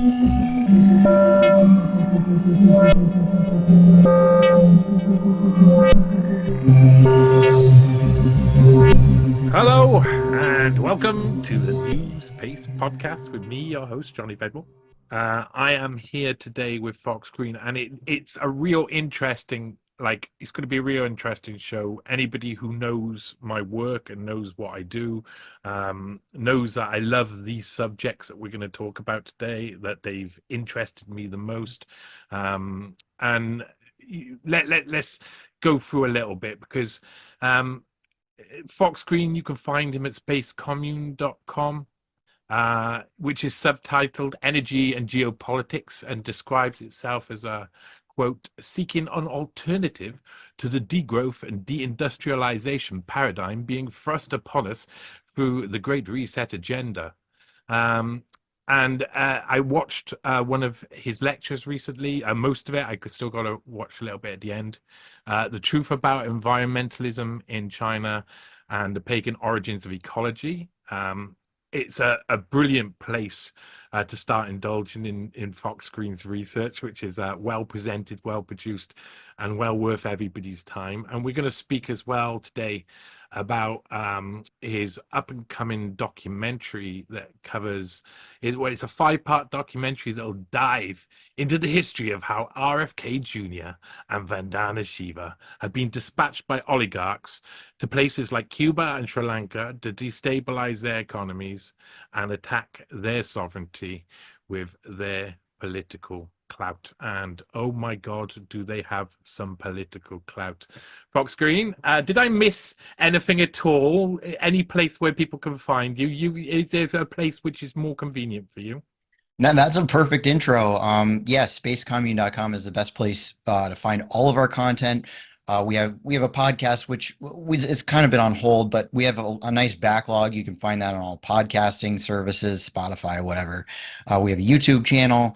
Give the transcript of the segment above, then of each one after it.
Hello and welcome to the NEWSPASTE Podcast with me, your host, Johnny Bedwell. I am here today with Fox Green, and it's a real interesting, it's going to be a real interesting show. Anybody who knows my work and knows what I do knows that I love these subjects that we're going to talk about today, that they've interested me the most. And let's go through a little bit because Fox Green, you can find him at spacecommune.com, which is subtitled Energy and Geopolitics and describes itself as a, quote, seeking an alternative to the degrowth and deindustrialization paradigm being thrust upon us through the Great Reset agenda. And I watched one of his lectures recently, most of it. I still got to watch a little bit at the end. The Truth About Environmentalism in China and the Pagan Origins of Ecology. It's a brilliant place to start indulging in Fox Green's research, which is well presented, well produced, and well worth everybody's time. And we're going to speak as well today about his up-and-coming documentary that covers it's a 5-part documentary that'll dive into the history of how RFK Jr. and Vandana Shiva have been dispatched by oligarchs to places like Cuba and Sri Lanka to destabilize their economies and attack their sovereignty with their political clout. And oh my God, do they have some political clout. Fox Green, did I miss anything at all? Any place where people can find you? Is there a place which is more convenient for you? No, that's a perfect intro. Yeah, spacecommune.com is the best place to find all of our content. We have a podcast which it's kind of been on hold, but we have a nice backlog. You can find that on all podcasting services, Spotify, whatever. We have a YouTube channel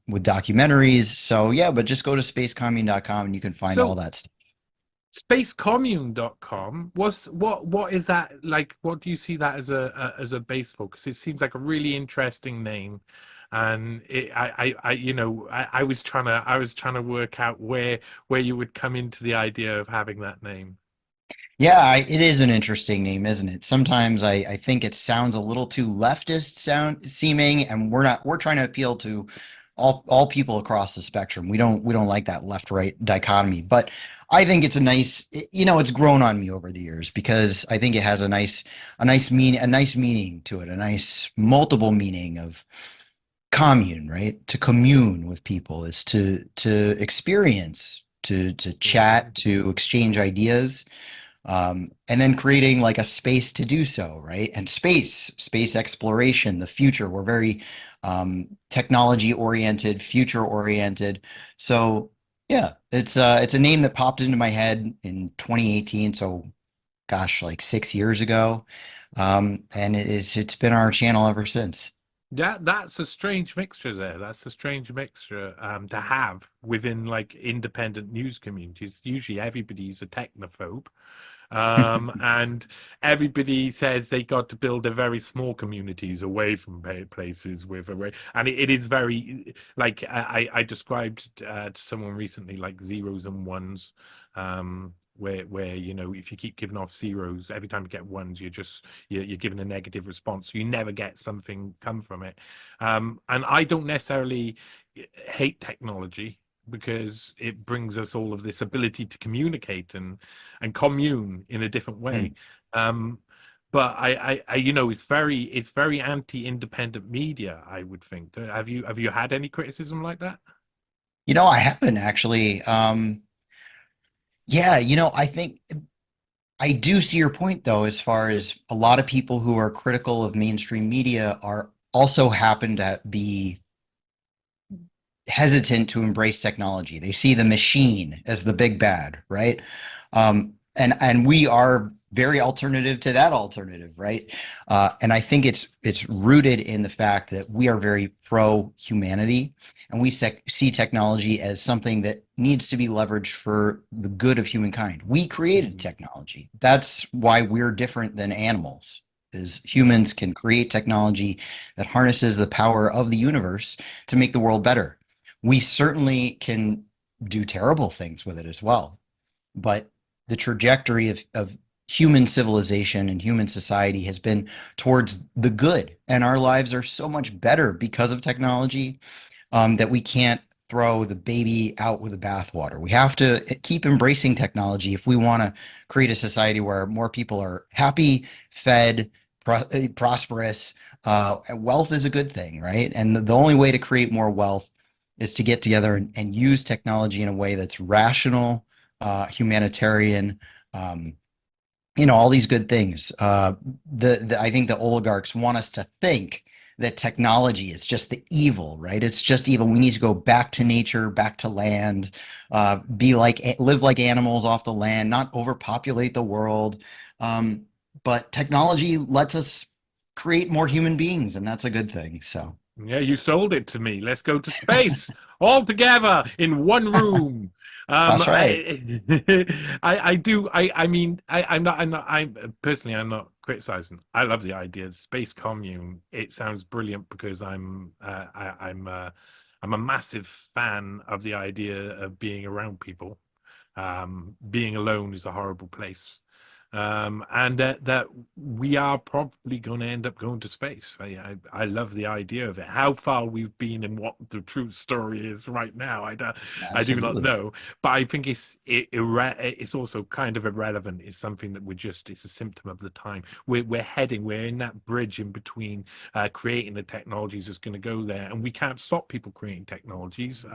with documentaries. So yeah, but just go to spacecommune.com and you can find all So that stuff. spacecommune.com, what is that like? What do you see that as a base for? Because it seems like a really interesting name. And I was trying to work out where you would come into the idea of having that name. Yeah, it is an interesting name, isn't it? Sometimes I think it sounds a little too leftist sound seeming, and we're trying to appeal to all people across the spectrum. We don't like that left-right dichotomy, but I think it's a nice, it's grown on me over the years because I think it has a nice meaning to it, a nice multiple meaning of commune, right? To commune with people is to experience, to Mhm. chat, to exchange ideas, and then creating like a space to do so, right? And space exploration, the future. We're very technology oriented, future oriented. So yeah, it's a name that popped into my head in 2018. So gosh, like 6 years ago, and it's been our channel ever since. Yeah, that's a strange mixture there. That's a strange mixture to have within like independent news communities. Usually everybody's a technophobe. And everybody says they got to build a very small communities away from places with a and it is very like I described to someone recently like zeros and ones, where if you keep giving off zeros every time you get ones, you're giving a negative response, so you never get something come from it. And I don't necessarily hate technology because it brings us all of this ability to communicate and commune in a different way. Um, but it's very anti-independent media, I would think. Have you had any criticism like that? I haven't actually. Yeah, I think I do see your point though, as far as a lot of people who are critical of mainstream media are also happen to be hesitant to embrace technology. They see the machine as the big bad, right? And we are very alternative to that alternative, right? And I think it's rooted in the fact that we are very pro humanity, and we see technology as something that needs to be leveraged for the good of humankind. We created Mhm. technology. That's why we're different than animals. is humans can create technology that harnesses the power of the universe to make the world better. We certainly can do terrible things with it as well, but the trajectory of human civilization and human society has been towards the good, and our lives are so much better because of technology, that we can't throw the baby out with the bathwater. We have to keep embracing technology if we want to create a society where more people are happy, fed, prosperous. Wealth is a good thing, right? And the only way to create more wealth is to get together and use technology in a way that's rational, humanitarian, um, all these good things. I think the oligarchs want us to think that technology is just the evil, right? It's just evil. We need to go back to nature, back to land, live like animals off the land, not overpopulate the world. Um, but technology lets us create more human beings, and that's a good thing. So Yeah, you sold it to me. Let's go to space all together in one room. that's right. I do. I mean, I'm personally, I'm not criticizing. I love the idea of space commune. It sounds brilliant because I'm a massive fan of the idea of being around people. Being alone is a horrible place. And that we are probably going to end up going to space. I love the idea of it. How far we've been and what the true story is right now, I do not Absolutely. know. But I think it's also kind of irrelevant. It's something that it's a symptom of the time. We're in that bridge in between creating the technologies that's going to go there, and we can't stop people creating technologies.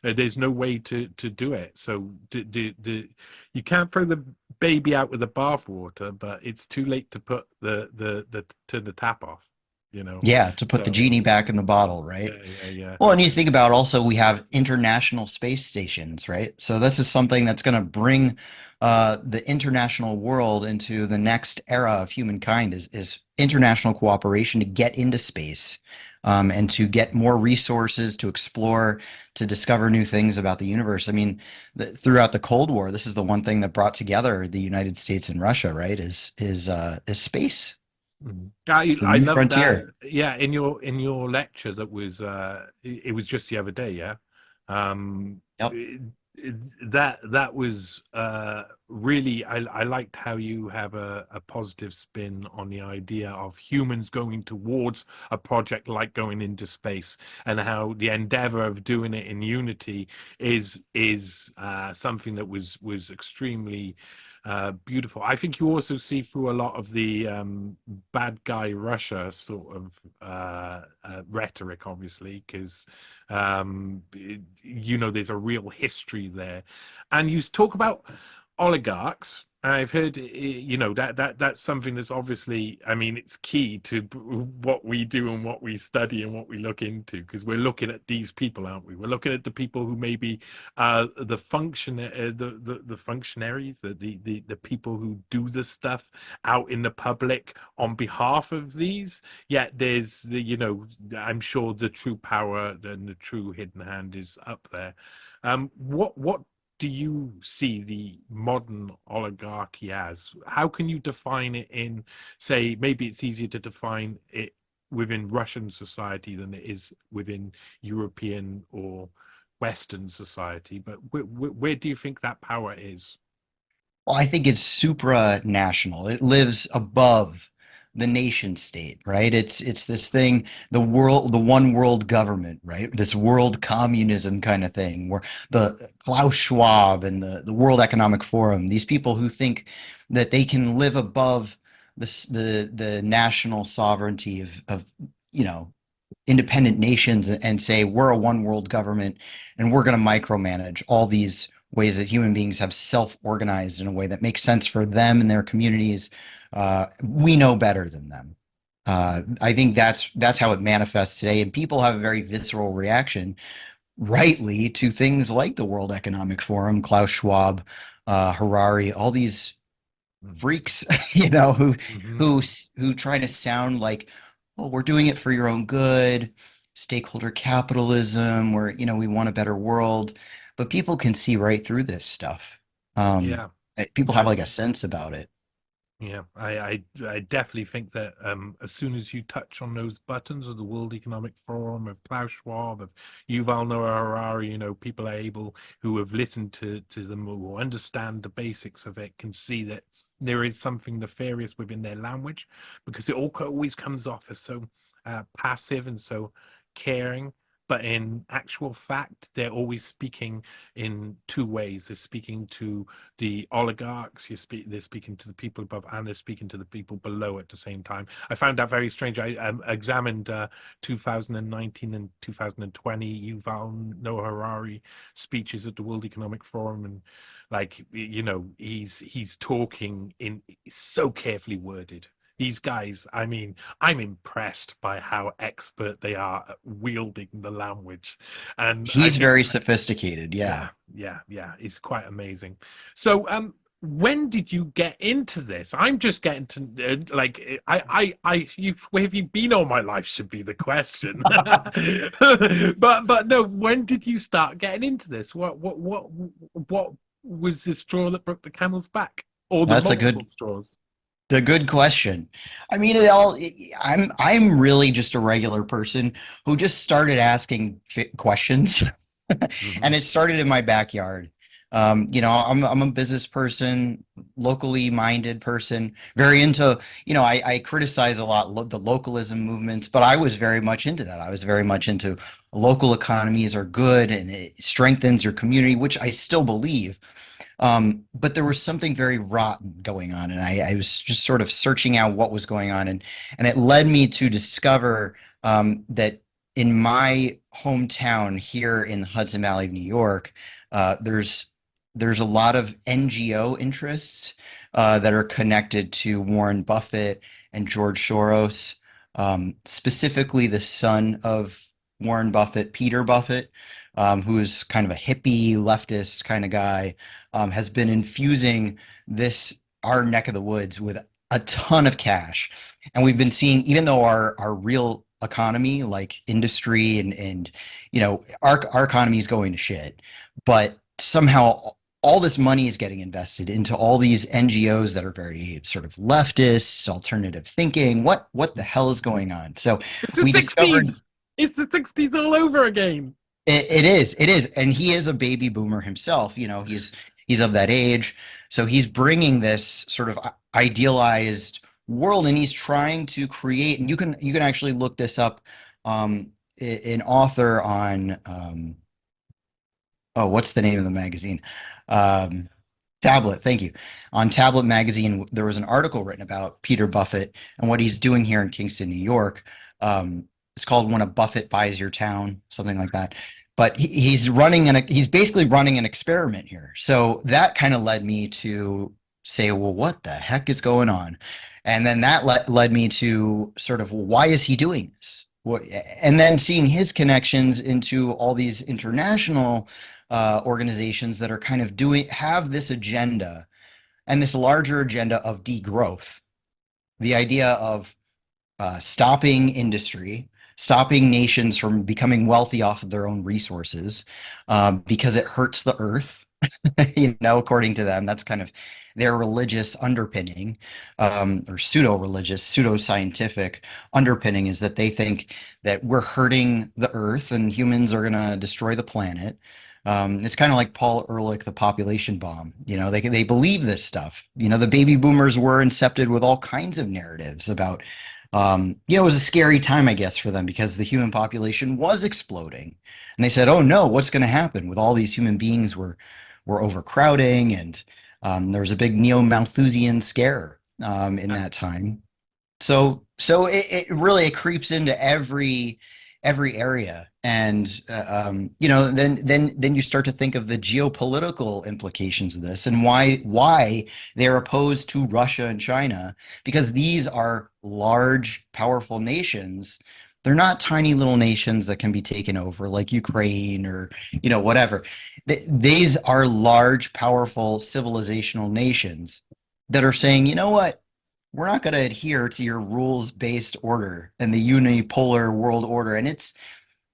There's no way to do it. So you can't throw the baby out with the bathwater, but it's too late to put the turn the tap off, you know. Yeah, to put the So genie back in the bottle, right? yeah. Well, and you think about also we have international space stations, right? So this is something that's going to bring the international world into the next era of humankind is international cooperation to get into space, and to get more resources to explore, to discover new things about the universe. I mean, throughout the Cold War, this is the one thing that brought together the United States and Russia, right? Is space. Mhm. It's the I new love that. frontier. Yeah, in your lecture that was it was just the other day, yeah. Um Yep. it- that was really I liked how you have a positive spin on the idea of humans going towards a project like going into space, and how the endeavor of doing it in unity is something that was extremely beautiful. I think you also see through a lot of the bad guy Russia sort of rhetoric, obviously, because there's a real history there, and you talk about oligarchs. I've heard, that's something that's obviously, I mean, it's key to what we do and what we study and what we look into, because we're looking at these people, aren't we? We're looking at the people who maybe the functionaries, the people who do the stuff out in the public on behalf of these. Yet there's I'm sure the true power and the true hidden hand is up there. What do you see the modern oligarchy as? How can you define it in, say, maybe it's easier to define it within Russian society than it is within European or Western society, but where do you think that power is? Well, I think it's supranational. It lives above the nation state, right? It's this thing, the one world government, right? This world communism kind of thing, where the Klaus Schwab and the World Economic Forum, these people who think that they can live above the national sovereignty of you know independent nations and say we're a one world government and we're going to micromanage all these ways that human beings have self-organized in a way that makes sense for them and their communities. We know better than them. I think that's how it manifests today, and people have a very visceral reaction, rightly, to things like the World Economic Forum, Klaus Schwab, Harari, all these freaks, who Mm-hmm. who who try to sound like, oh, we're doing it for your own good, stakeholder capitalism, where we want a better world, but people can see right through this stuff. Um, Yeah, People have yeah, like a sense about it. Yeah, I definitely think that as soon as you touch on those buttons of the World Economic Forum, of Klaus Schwab, of Yuval Noah Harari, people are able, who have listened to them or understand the basics of it, can see that there is something nefarious within their language, because it always comes off as so passive and so caring. But in actual fact, they're always speaking in two ways. They're speaking to the oligarchs, they're speaking to the people above, and they're speaking to the people below at the same time. I found that very strange. I examined 2019 and 2020 Yuval Noah Harari speeches at the World Economic Forum, and like, he's talking in so carefully worded. These guys, I mean, I'm impressed by how expert they are at wielding the language. And I He's think, very sophisticated. Yeah. yeah, yeah, it's quite amazing. So, when did you get into this? I'm just getting to like, where have you been all my life should be the question. But no, when did you start getting into this? What was the straw that broke the camel's back, or the That's multiple straws? a good question. I mean, I'm really just a regular person who just started asking questions, Hmm. and it started in my backyard. I'm a business person, locally minded person, very into, I criticize a lot the localism movements, but I was very much into that. I was very much into local economies are good and it strengthens your community, which I still believe. But there was something very rotten going on, and I was just sort of searching out what was going on, and it led me to discover that in my hometown here in the Hudson Valley of New York, there's a lot of NGO interests that are connected to Warren Buffett and George Soros, specifically the son of Warren Buffett, Peter Buffett, who is kind of a hippie leftist kind of guy, has been infusing this our neck of the woods with a ton of cash. And we've been seeing, even though our real economy, like industry and our economy is going to shit, but somehow all this money is getting invested into all these NGOs that are very sort of leftists, alternative thinking. What the hell is going on? So It's the we discovered 60s. It's the 60s all over again. it is, and he is a baby boomer himself. He's of that age, so he's bringing this sort of idealized world, and he's trying to create. And you can actually look this up. An author on oh, what's the name of the magazine? Um, Tablet, thank you. On Tablet magazine, there was an article written about Peter Buffett and what he's doing here in Kingston, New York. It's called "When a Buffett Buys Your Town," something like that. But he's basically running an experiment here. So that kind of led me to say, well, what the heck is going on? And then that led me to sort of, well, why is he doing this? And then seeing his connections into all these international organizations that are kind of have this agenda and this larger agenda of degrowth. The idea of stopping industry, stopping nations from becoming wealthy off of their own resources because it hurts the earth. According to them, that's kind of their religious underpinning, or pseudo-religious, pseudo-scientific underpinning, is that they think that we're hurting the earth and humans are going to destroy the planet. It's kind of like Paul Ehrlich, the population bomb. They believe this stuff. The baby boomers were incepted with all kinds of narratives about, it was a scary time, I guess, for them because the human population was exploding. And they said, oh no, what's going to happen with all these human beings? We're overcrowding, and there was a big neo-Malthusian scare in that time. So it really it creeps into every area, and then you start to think of the geopolitical implications of this and why they're opposed to Russia and China, because these are large, powerful nations. They're not tiny little nations that can be taken over like Ukraine or whatever. These are large, powerful, civilizational nations that are saying, you know what? We're not going to adhere to your rules-based order and the unipolar world order. And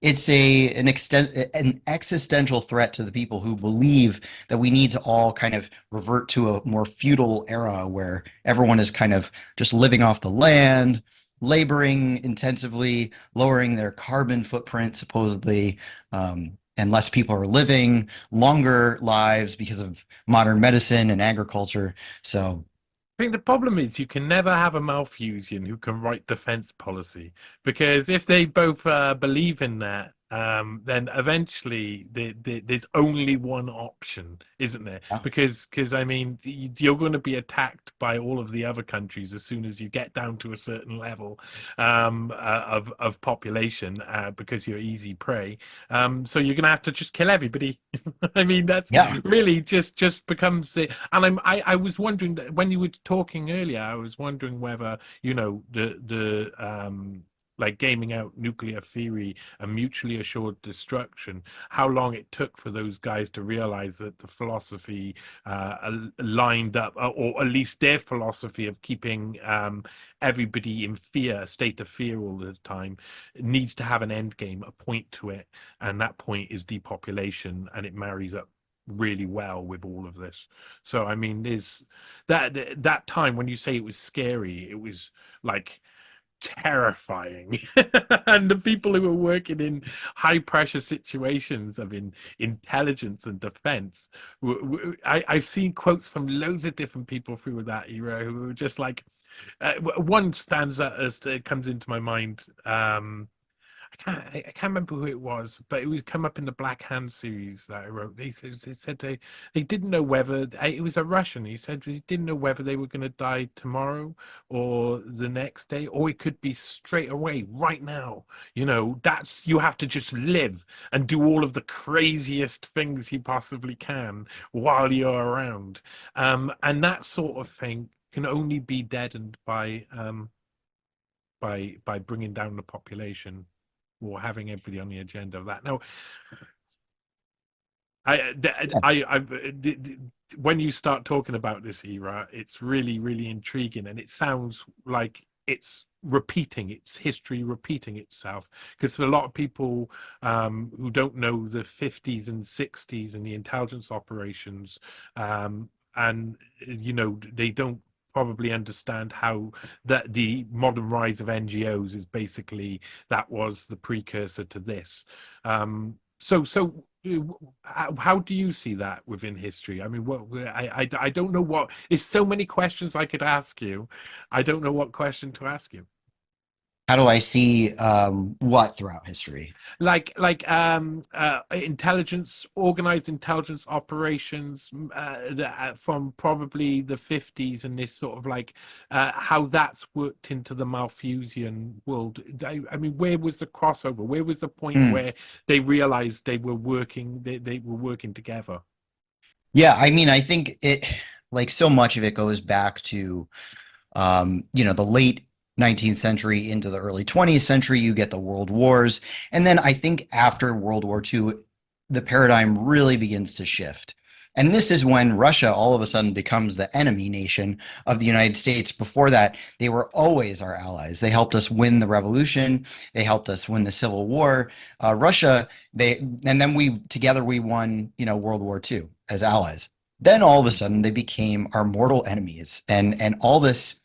It's an existential threat to the people who believe that we need to all kind of revert to a more feudal era where everyone is kind of just living off the land, laboring intensively, lowering their carbon footprint supposedly, and less people are living longer lives because of modern medicine and agriculture. So I think the problem is you can never have a Malthusian who can write defense policy because if they both believe in that, then eventually there's only one option, isn't there? Because I mean you're going to be attacked by all of the other countries as soon as you get down to a certain level of population because you're easy prey. So you're going to have to just kill everybody. I mean that's yeah. really just becomes it. And I was wondering when you were talking earlier, I was wondering whether the like gaming out nuclear theory and mutually assured destruction, how long it took for those guys to realize that the philosophy lined up, or at least their philosophy of keeping everybody in fear, a state of fear all the time, needs to have an end game, a point to it, and that point is depopulation, and it marries up really well with all of this. So I mean, there's that time when you say it was scary, it was like terrifying. And the people who were working in high pressure situations of intelligence and defense, I've seen quotes from loads of different people through that era who were just like, one stands out as it comes into my mind. I can't remember who it was, but it would come up in the Black Hand series that I wrote. They said they didn't know whether it was a Russian. He said he didn't know whether they were going to die tomorrow or the next day, or it could be straight away, right now. That's you have to just live and do all of the craziest things you possibly can while you're around, and that sort of thing can only be deadened by bringing down the population or having everybody on the agenda of that. Now, when you start talking about this era, it's really, really intriguing, and it sounds like it's history repeating itself. Because for a lot of people who don't know the 50s and 60s and the intelligence operations, and they don't probably understand how that the modern rise of NGOs is basically that was the precursor to this. So how do you see that within history? I mean, I don't know what. There's so many questions I could ask you. I don't know what question to ask you. How do I see what throughout history? Like intelligence, organized intelligence operations from probably the 50s, and this sort of like how that's worked into the Malthusian world. I mean, where was the crossover? Where was the point Hmm. where they realized they were working together? Yeah, I mean, I think like so much of it goes back to the late 19th century into the early 20th century. You get the world wars. And then I think after World War II, the paradigm really begins to shift. And this is when Russia all of a sudden becomes the enemy nation of the United States. Before that, they were always our allies. They helped us win the revolution. They helped us win the Civil War. Russia, and then we won, World War II as allies. Then all of a sudden they became our mortal enemies, and all this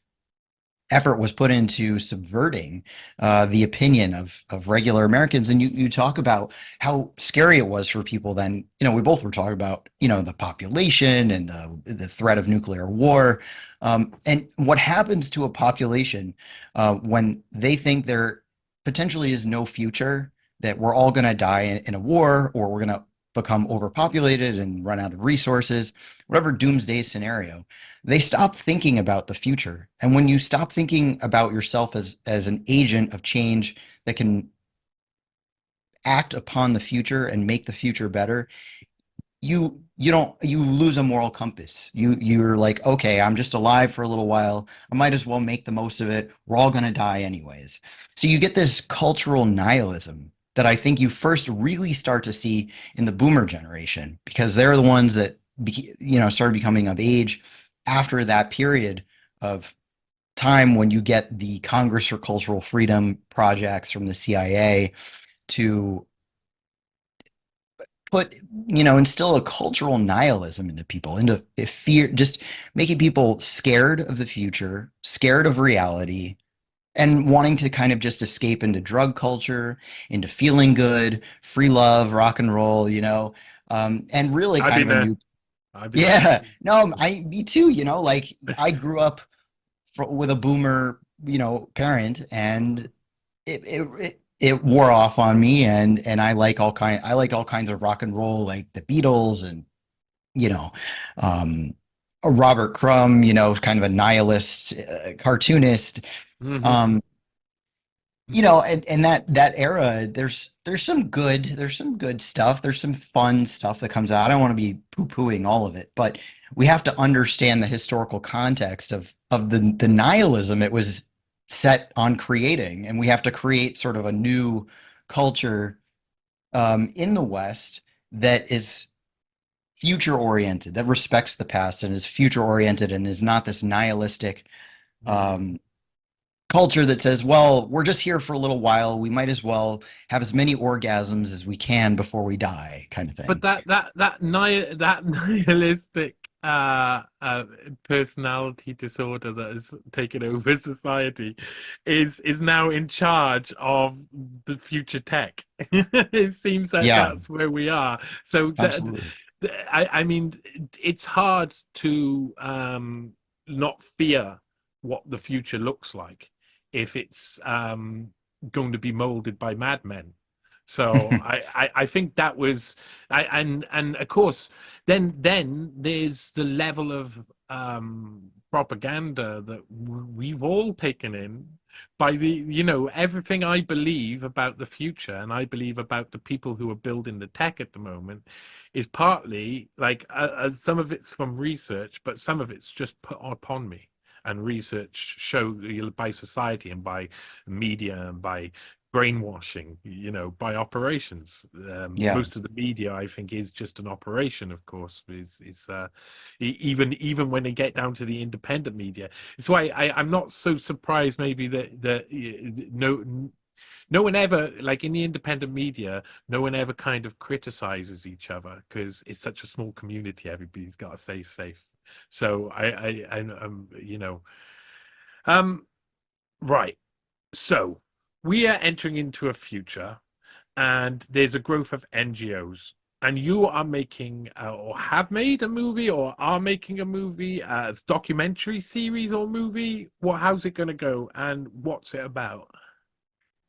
effort was put into subverting the opinion of regular Americans. And you talk about how scary it was for people then. We both were talking about, the population and the threat of nuclear war. And what happens to a population when they think there potentially is no future, that we're all going to die in a war, or we're going to become overpopulated and run out of resources, whatever doomsday scenario, they stop thinking about the future. And when you stop thinking about yourself as an agent of change that can act upon the future and make the future better, you lose a moral compass. You're like, okay, I'm just alive for a little while. I might as well make the most of it. We're all going to die anyways. So you get this cultural nihilism that I think you first really start to see in the boomer generation, because they're the ones that started becoming of age after that period of time when you get the Congress for Cultural Freedom projects from the CIA, to put, instill a cultural nihilism into people, into fear, just making people scared of the future, scared of reality, and wanting to kind of just escape into drug culture, into feeling good, free love, rock and roll, and really I've kind been of a there. new, I've been there. yeah, no, me too, like I grew up with a boomer, parent, and it wore off on me, and I like all kinds of rock and roll, like the Beatles, and you know um Robert Crumb, kind of a nihilist, cartoonist. Hmm. um and that era, there's some good stuff, there's some fun stuff that comes out. I don't want to be poo-pooing all of it, but we have to understand the historical context of the nihilism it was set on creating, and we have to create sort of a new culture in the West that is future oriented, that respects the past and is future oriented and is not this nihilistic um, culture that says, well, we're just here for a little while. We might as well have as many orgasms as we can before we die, kind of But thing. that nihilistic uh personality disorder that has taken over society is now in charge of the future tech. It seems that Yeah, that's where we are. So that absolutely. I mean, it's hard to not fear what the future looks like if it's going to be molded by madmen. So I think that was and of course then there's the level of propaganda that we've all taken in by the everything I believe about the future and I believe about the people who are building the tech at the moment is partly like some of it's from research, but some of it's just put upon me. And research show by society and by media and by brainwashing, by operations. Yeah. Most of the media, I think, is just an operation. Of course, is even when they get down to the independent media. It's why I'm not so surprised. Maybe that no one ever, like in the independent media, no one ever kind of criticizes each other because it's such a small community. Everybody's got to stay safe. So um, right. So we are entering into a future, and there's a growth of NGOs. And you are making, or have made a movie, or are making a movie, documentary series or movie. How's it going to go, and what's it about?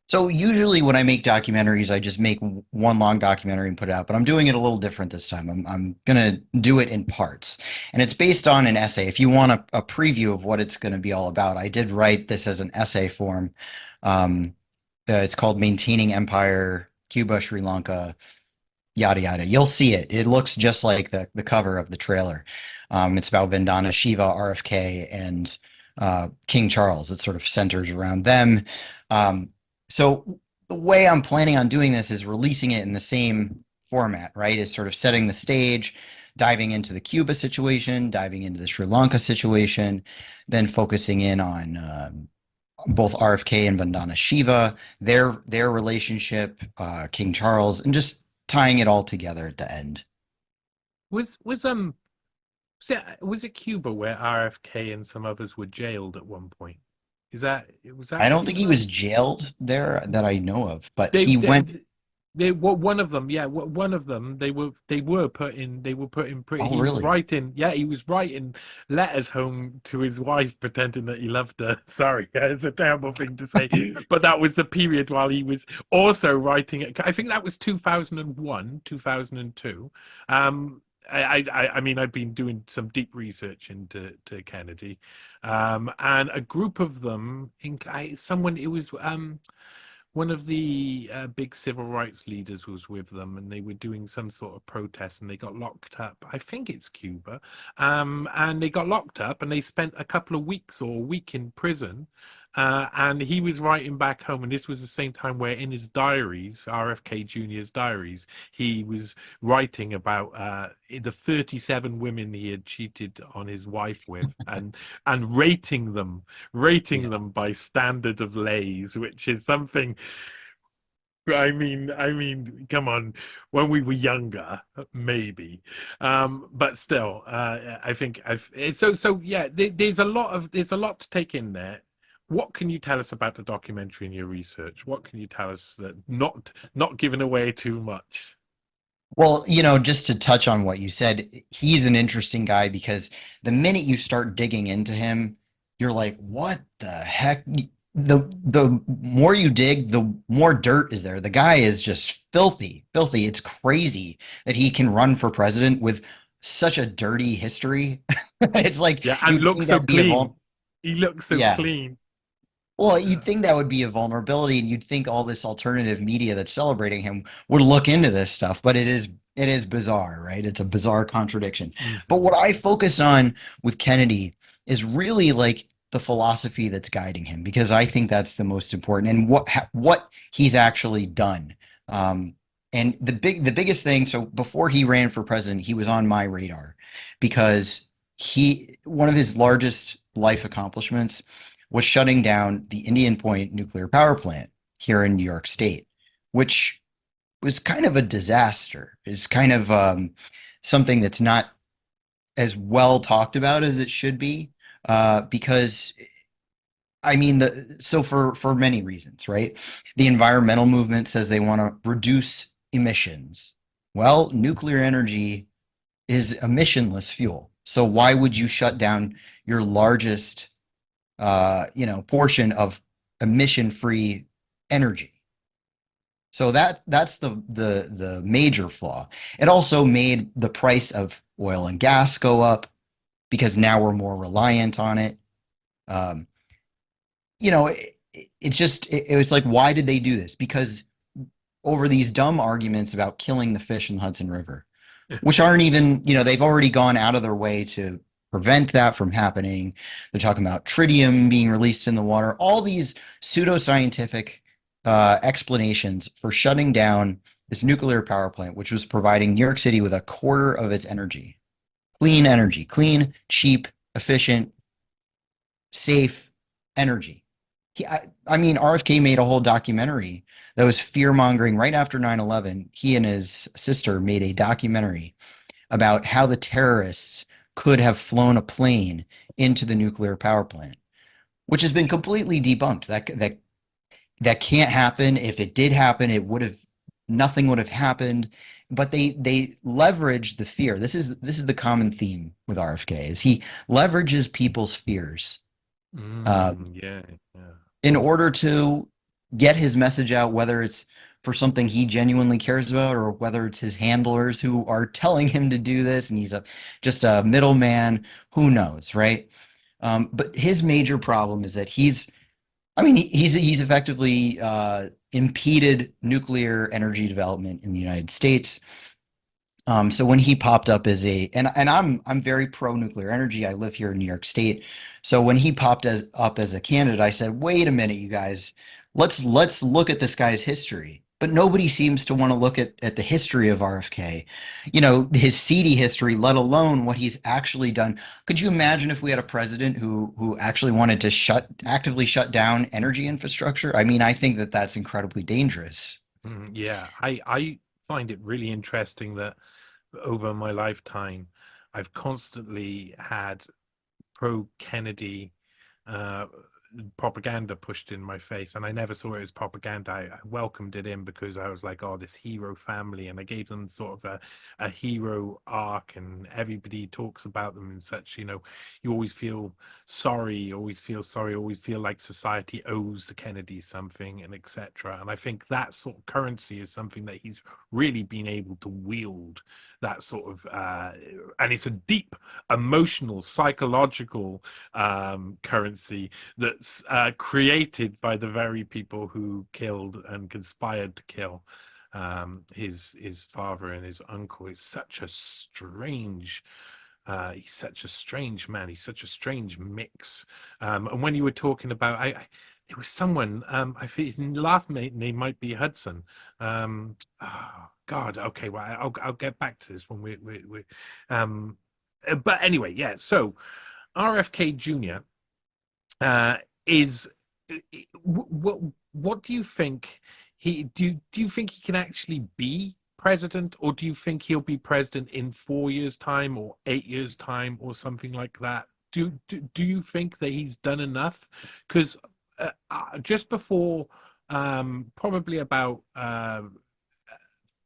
So usually when I make documentaries, I just make one long documentary and put it out, but I'm doing it a little different this time. I'm gonna do it in parts, and it's based on an essay. If you want a preview of what it's going to be all about, I did write this as an essay form. Um, it's called Maintaining Empire, Cuba, Sri Lanka, yada yada. You'll see it. It looks just like the cover of the trailer. It's about Vandana Shiva, RFK, and King Charles. It sort of centers around them. Um, so the way I'm planning on doing this is releasing it in the same format, right? Is sort of setting the stage, diving into the Cuba situation, diving into the Sri Lanka situation, then focusing in on both RFK and Vandana Shiva, their relationship, King Charles, and just tying it all together at the end. Was was it Cuba where RFK and some others were jailed at one point? Was I that don't think he Cuba? was jailed there that I know of, but They he they went. they were one of them. Yeah, one of them. They were put in. Oh, He was really? writing. Yeah, he was writing letters home to his wife, pretending that he loved her. Sorry, it's a terrible thing to say, but that was the period while he was also writing it. I think that was 2001, 2002. I mean, I've been doing some deep research into Kennedy, and a group of them, someone it was one of the big civil rights leaders was with them, and they were doing some sort of protest, and they got locked up. I think it's Cuba, and they got locked up, and they spent a couple of weeks or a week in prison. And he was writing back home, and this was the same time where in his diaries, RFK Jr.'s diaries, he was writing about the 37 women he had cheated on his wife with, and rating Yeah. them by standard of lays, which is something come on. When we were younger, maybe, but still, I think yeah. There's a lot to take in there. What can you tell us about the documentary and your research? What can you tell us that not giving away too much? Well, just to touch on what you said, he's an interesting guy because the minute you start digging into him, you're like, what the heck? The more you dig, the more dirt is there. The guy is just filthy, filthy. It's crazy that he can run for president with such a dirty history. It's like Yeah, and you'd looks think so that'd be a clean. He looks so yeah. clean. Well, you'd think that would be a vulnerability, and you'd think all this alternative media that's celebrating him would look into this stuff, but it is bizarre, right? It's a bizarre contradiction. But Hmm. what I focus on with Kennedy is really like the philosophy that's guiding him, because I think that's the most important, and what he's actually done. Um, and the biggest thing, so before he ran for president, he was on my radar because he one of his largest life accomplishments was shutting down the Indian Point nuclear power plant here in New York State, which was kind of a disaster. It's kind of something that's not as well talked about as it should be, because I mean, so for many reasons, right? The environmental movement says they want to reduce emissions. Well, nuclear energy is emissionless fuel. So why would you shut down your largest portion of emission-free energy? So that's the major flaw. It also made the price of oil and gas go up because now we're more reliant on it. Um, it's just it was like, why did they do this? Because over these dumb arguments about killing the fish in the Hudson River, which aren't even, they've already gone out of their way to prevent that from happening. They're talking about tritium being released in the water, all these pseudoscientific explanations for shutting down this nuclear power plant, which was providing New York City with a quarter of its energy, clean, cheap, efficient, safe energy. I mean, RFK made a whole documentary that was fear mongering right after 9/11. He and his sister made a documentary about how the terrorists could have flown a plane into the nuclear power plant, which has been completely debunked. That can't happen. If it did happen, it would have nothing would have happened. But they leverage the fear. This is the common theme with RFK is he leverages people's fears Yeah, yeah. in order to get his message out, whether it's for something he genuinely cares about or whether it's his handlers who are telling him to do this and he's just a middleman, who knows, right? But his major problem is that I mean, he's effectively impeded nuclear energy development in the United States. So when he popped up as and I'm very pro nuclear energy. I live here in New York State. So when he popped up as a candidate, I said, wait a minute, you guys, let's look at this guy's history. But nobody seems to want to look at the history of RFK, his seedy history, let alone what he's actually done. Could you imagine if we had a president who actually wanted to actively shut down energy infrastructure? I mean, I think that that's incredibly dangerous. Yeah. I find it really interesting that over my lifetime, I've constantly had pro Kennedy uh, propaganda pushed in my face, and I never saw it as propaganda. I welcomed it in because I was like, oh, this hero family, and I gave them sort of a hero arc, and everybody talks about them in such, you always feel sorry, always feel like society owes the Kennedys something, and etc. And I think that sort of currency is something that he's really been able to wield. That sort of, and it's a deep emotional, psychological currency that's created by the very people who killed and conspired to kill his father and his uncle. It's such a strange. He's such a strange man. He's such a strange mix. And when you were talking about, it was someone. I think his last name might be Hudson. Oh, God. Okay. Well, I'll get back to this when um, but anyway, yeah. So RFK Jr. Uh, is what do you think do you think he can actually be president, or do you think he'll be president in 4 years' time or 8 years' time or something like that? Do you think that he's done enough? Because just before, probably about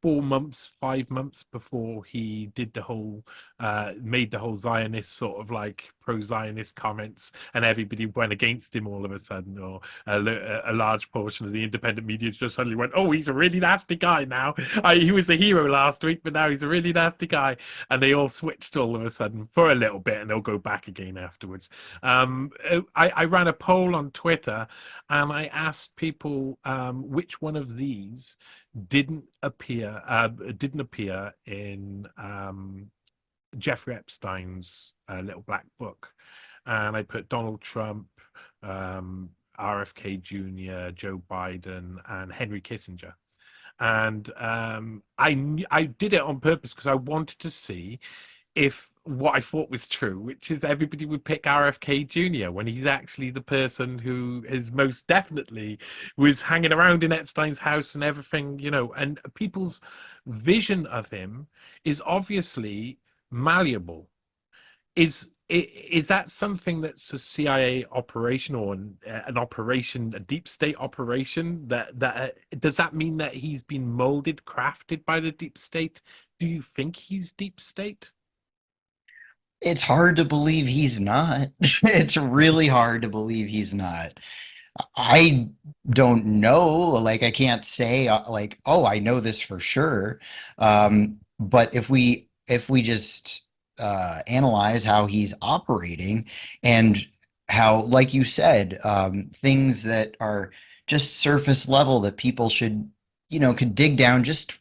4 months, 5 months before he did the whole, made the whole Zionist sort of like pro-Zionist comments, and everybody went against him all of a sudden, or a large portion of the independent media just suddenly went, "Oh, he's a really nasty guy now. He was a hero last week, but now he's a really nasty guy," and they all switched all of a sudden for a little bit, and they'll go back again afterwards. I ran a poll on Twitter, and I asked people which one of these didn't appear in Jeffrey Epstein's Little Black Book, and I put Donald Trump, RFK Jr., Joe Biden, and Henry Kissinger. And I did it on purpose because I wanted to see if what I thought was true, which is everybody would pick RFK Jr. when he's actually the person who is most definitely was hanging around in Epstein's house and everything, and people's vision of him is obviously malleable. Is that something that's a CIA operation, or an operation, a deep state operation? That does that mean that he's been molded, crafted by the deep state? Do you think he's deep state? It's hard to believe he's not. It's really hard to believe he's not. I don't know. Like, I can't say like, oh, I know this for sure. But if we just analyze how he's operating, and how, like you said, things that are just surface level that people should, could dig down just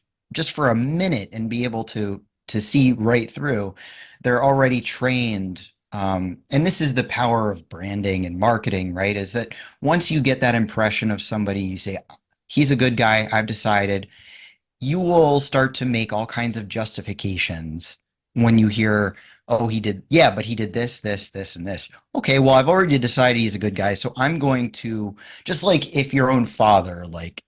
for a minute and be able to see right through. They're already trained. And this is the power of branding and marketing, right? Is that once you get that impression of somebody, you say, he's a good guy, I've decided, you will start to make all kinds of justifications when you hear, oh, he did, yeah, but he did this, this, and this. Okay, well, I've already decided he's a good guy, so I'm going to, just like if your own father, like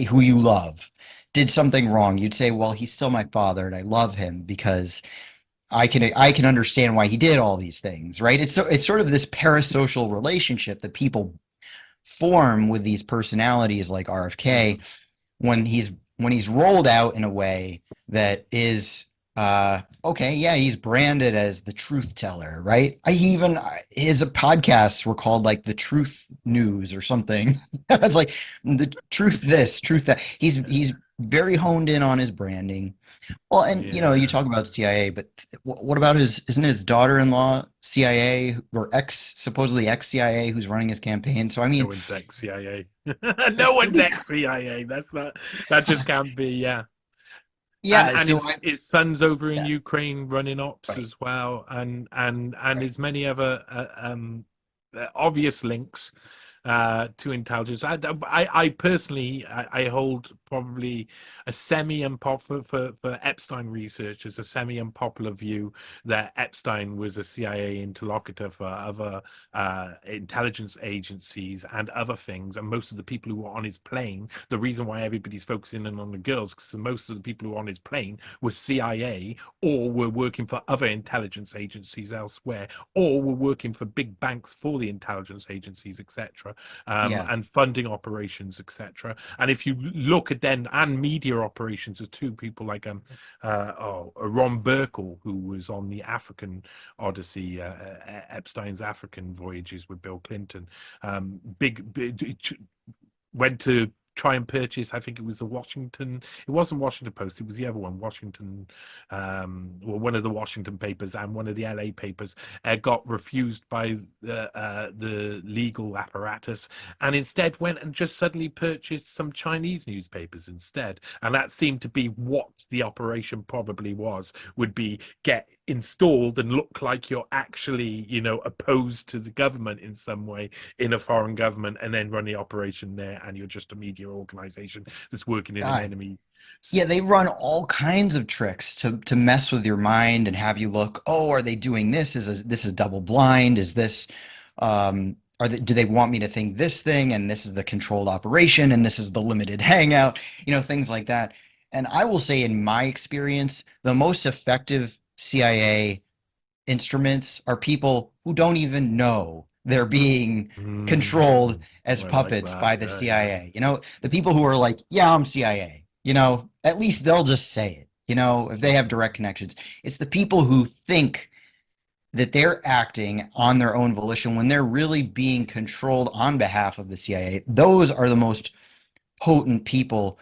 who you love, did something wrong, you'd say, well, he's still my father, and I love him because I can understand why he did all these things, right? It's sort of this parasocial relationship that people form with these personalities like RFK, Mm, when he's rolled out in a way that is okay, yeah, he's branded as the truth teller, right? His podcasts were called like the Truth News or something. It's like the truth this, truth that. He's very honed in on his branding. Well, and you yeah. talk about CIA, but what about isn't his daughter-in-law CIA, or supposedly ex-CIA, who's running his campaign? So I No mean, one's ex-CIA. that's No one's pretty. ex-CIA. That's not. That just can't be. Yeah. and Yeah, and so his son's over in yeah, Ukraine running ops right, as well, and right. his many other obvious links to intelligence. I personally, I hold probably a semi-unpopular for Epstein researchers, a semi-unpopular view that Epstein was a CIA interlocutor for other intelligence agencies and other things, and most of the people who were on his plane. The reason why everybody's focusing in on the girls, because most of the people who were on his plane were CIA, or were working for other intelligence agencies elsewhere, or were working for big banks for the intelligence agencies, etc., Yeah, and funding operations, etc. And if you look at then, and media operations are two people like Ron Burkle, who was on the African Odyssey, Epstein's African voyages with Bill Clinton, big went to try and purchase, I think it was the Washington, it wasn't Washington Post, it was the other one, Washington, or one of the Washington papers and one of the LA papers, got refused by the legal apparatus, and instead went and just suddenly purchased some Chinese newspapers instead. And that seemed to be what the operation probably was, would be get installed and look like you're actually, opposed to the government in some way, in a foreign government, and then run the operation there, and you're just a media organization that's working in an God. enemy. Yeah, they run all kinds of tricks to mess with your mind and have you look, oh, are they doing this? This is double blind? Is this do they want me to think this thing, and this is the controlled operation, and this is the limited hangout, things like that. And I will say, in my experience, the most effective CIA instruments are people who don't even know they're being controlled Mm, as I like puppets that. by the Yeah, yeah. CIA. The people who are like, yeah, I'm CIA, at least they'll just say it, if they have direct connections. It's the people who think that they're acting on their own volition when they're really being controlled on behalf of the CIA. Those are the most potent people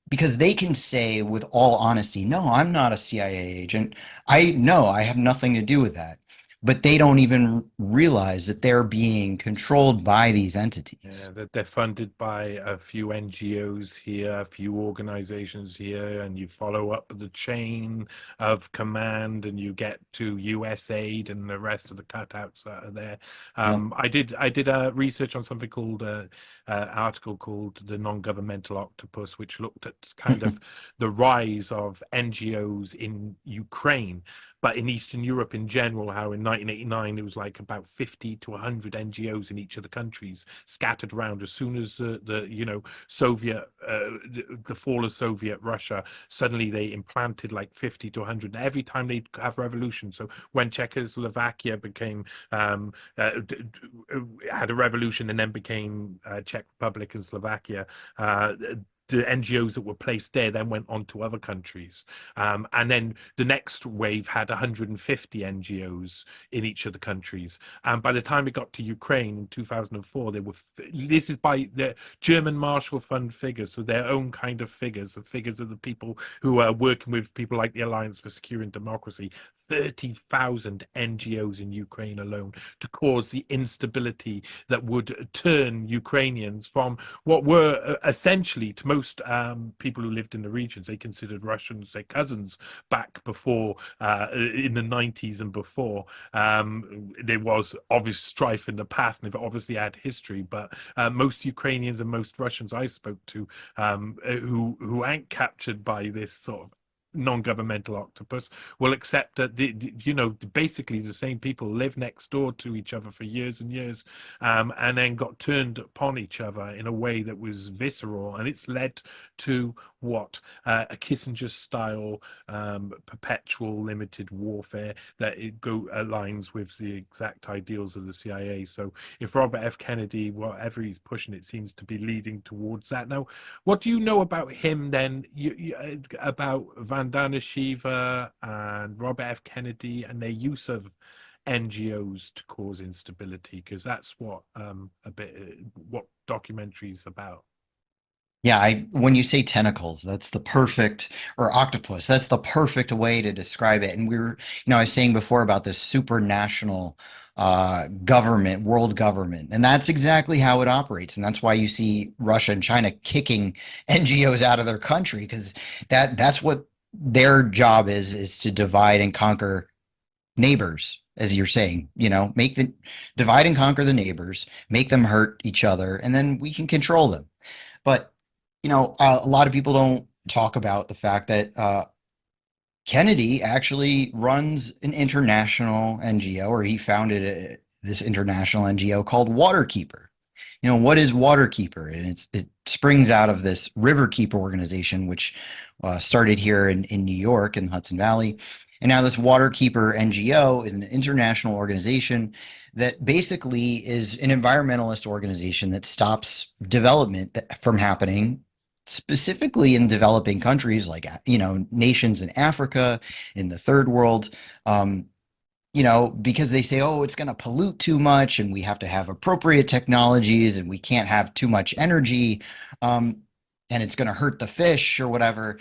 because they can say with all honesty, no, I'm not a CIA agent. I know I have nothing to do with that. But they don't even realize that they're being controlled by these Yeah, entities. that they're funded by a few NGOs here, a few organizations here, and you follow up the chain of command, and you get to USAID and the rest of the cutouts that are there. Yep. I did research on something called article called the Non-Governmental Octopus, which looked at kind of the rise of NGOs in Ukraine, but in Eastern Europe in general, how in 1989 it was like about 50 to 100 NGOs in each of the countries scattered around. As soon as the Soviet the fall of Soviet Russia, suddenly they implanted like 50 to 100 every time they'd have revolution. So when Czechoslovakia became had a revolution and then became Czech Republic and Slovakia, the NGOs that were placed there then went on to other countries. And then the next wave had 150 NGOs in each of the countries. And by the time it got to Ukraine in 2004, this is by the German Marshall Fund figures, so their own kind of figures, the figures of the people who are working with people like the Alliance for Security and Democracy, 30,000 NGOs in Ukraine alone to cause the instability that would turn Ukrainians from what were essentially, to most people who lived in the regions, they considered Russians their cousins back before, in the 90s and before. There was obvious strife in the past, and they've obviously had history, but most Ukrainians and most Russians I spoke to, who aren't captured by this sort of non-governmental octopus, will accept that basically the same people live next door to each other for years and years, and then got turned upon each other in a way that was visceral, and it's led to what, a Kissinger style perpetual limited warfare that aligns with the exact ideals of the CIA. So if Robert F. Kennedy, whatever he's pushing, it seems to be leading towards that. Now, what do you know about him then? About Vandana Shiva and Robert F. Kennedy and their use of NGOs to cause instability? Because that's what what documentary's about. Yeah, when you say tentacles, that's the perfect, or octopus, that's the perfect way to describe it. And I was saying before about this supranational government, world government, and that's exactly how it operates. And that's why you see Russia and China kicking NGOs out of their country, because that's what their job is to divide and conquer neighbors, as you're saying, make the divide and conquer the neighbors, make them hurt each other, and then we can control them. But a lot of people don't talk about the fact that Kennedy actually runs an international NGO, or he founded this international NGO called Waterkeeper. What is Waterkeeper? And it springs out of this Riverkeeper organization, which started here in New York in the Hudson Valley. And now this Waterkeeper NGO is an international organization that basically is an environmentalist organization that stops development from happening, specifically in developing countries like nations in Africa, in the third world. Because they say, oh, it's going to pollute too much, and we have to have appropriate technologies, and we can't have too much energy, and it's going to hurt the fish or whatever.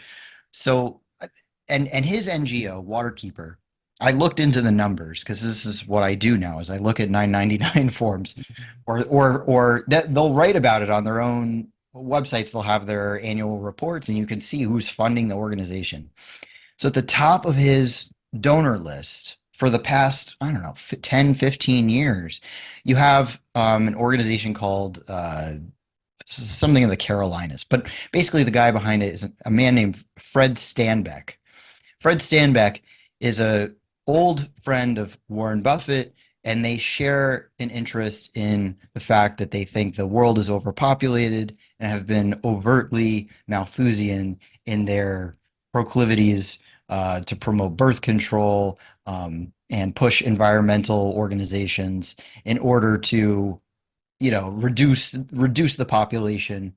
So, and his NGO, Waterkeeper, I looked into the numbers because this is what I do now, is I look at 999 forms, or that they'll write about it on their own websites. They'll have their annual reports, and you can see who's funding the organization. So at the top of his donor list for the past, I don't know, 10, 15 years, you have an organization called something in the Carolinas. But basically, the guy behind it is a man named Fred Stanbeck. Fred Stanbeck is a old friend of Warren Buffett and they share an interest in the fact that they think the world is overpopulated and have been overtly Malthusian in their proclivities to promote birth control and push environmental organizations in order to, reduce the population,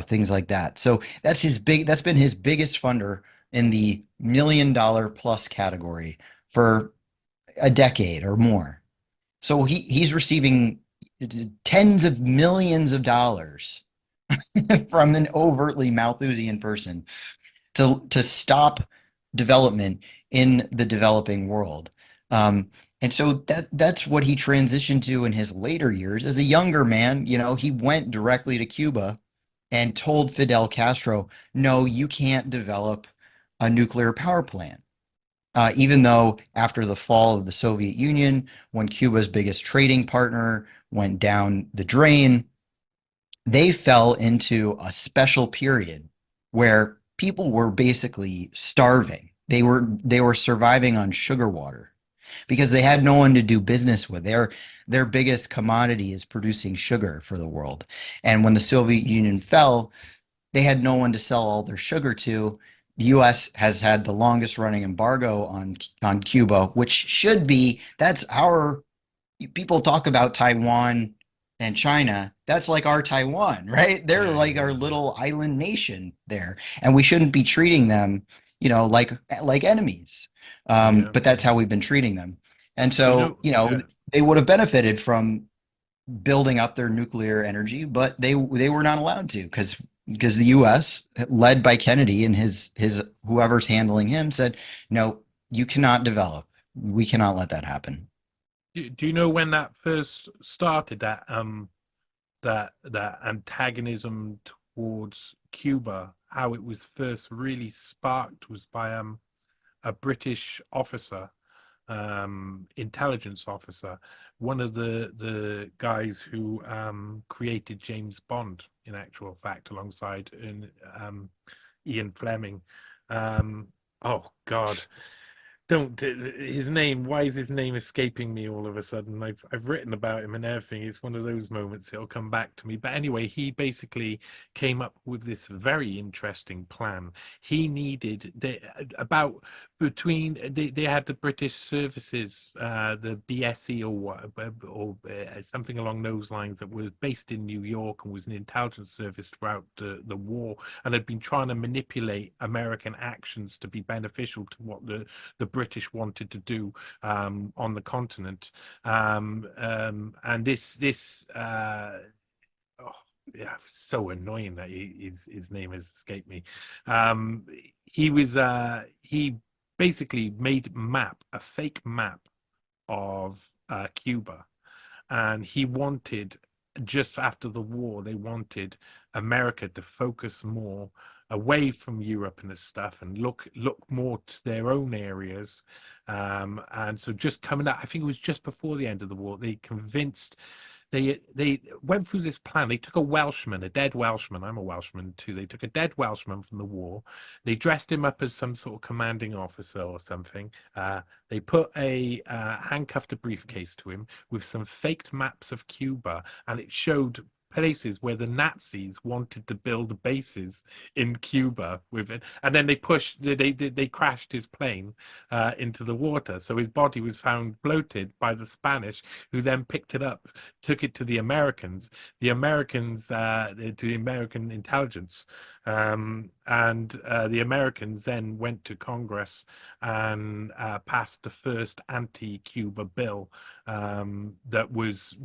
things like that. So that's been his biggest funder in the $1 million plus category for a decade or more. So he's receiving tens of millions of dollars from an overtly Malthusian person to stop development in the developing world. And so that's what he transitioned to in his later years. As a younger man, he went directly to Cuba and told Fidel Castro, no, you can't develop a nuclear power plant. Even though after the fall of the Soviet Union, when Cuba's biggest trading partner went down the drain, they fell into a special period where people were basically starving. They were surviving on sugar water because they had no one to do business with. Their biggest commodity is producing sugar for the world. And when the Soviet Union fell, they had no one to sell all their sugar to. The U.S. has had the longest running embargo on Cuba, which should be that's our people talk about Taiwan and China. That's like our Taiwan, right? They're Yeah, like it our is. Yeah. little island nation there, and we shouldn't be treating them, like enemies. Yeah. But that's how we've been treating them, and You so know. Yeah. they would have benefited from building up their nuclear energy, but they were not allowed to because the U.S., led by Kennedy and his whoever's handling him, said, no, you cannot develop. We cannot let that happen. Do you know when that first started? That antagonism towards Cuba, how it was first really sparked was by a British officer, intelligence officer, one of the guys who created James Bond, in actual fact, alongside Ian Fleming. Um, oh God, don't his name, why is his name escaping me all of a sudden? I've written about him and everything. It's one of those moments, it'll come back to me. But anyway, he basically came up with this very interesting plan. He needed about between they had the British services, the BSE or what, or something along those lines, that was based in New York and was an intelligence service throughout the war, and had been trying to manipulate American actions to be beneficial to what the British wanted to do on the continent. And this oh, yeah, so annoying that his name has escaped me. Um, he basically made a fake map of Cuba, and he wanted, just after the war, they wanted America to focus more away from Europe and this stuff and look more to their own areas. And so just coming out, I think it was just before the end of the war, they went through this plan. They took a Welshman, a dead Welshman. I'm a Welshman too. They took a dead Welshman from the war. They dressed him up as some sort of commanding officer or something. They put handcuffed a briefcase to him with some faked maps of Cuba, and it showed places where the Nazis wanted to build bases in Cuba with it, and then they crashed his plane into the water. So his body was found bloated by the Spanish, who then picked it up, took it to the Americans, to the American intelligence, and the Americans then went to Congress and passed the first anti-Cuba bill that was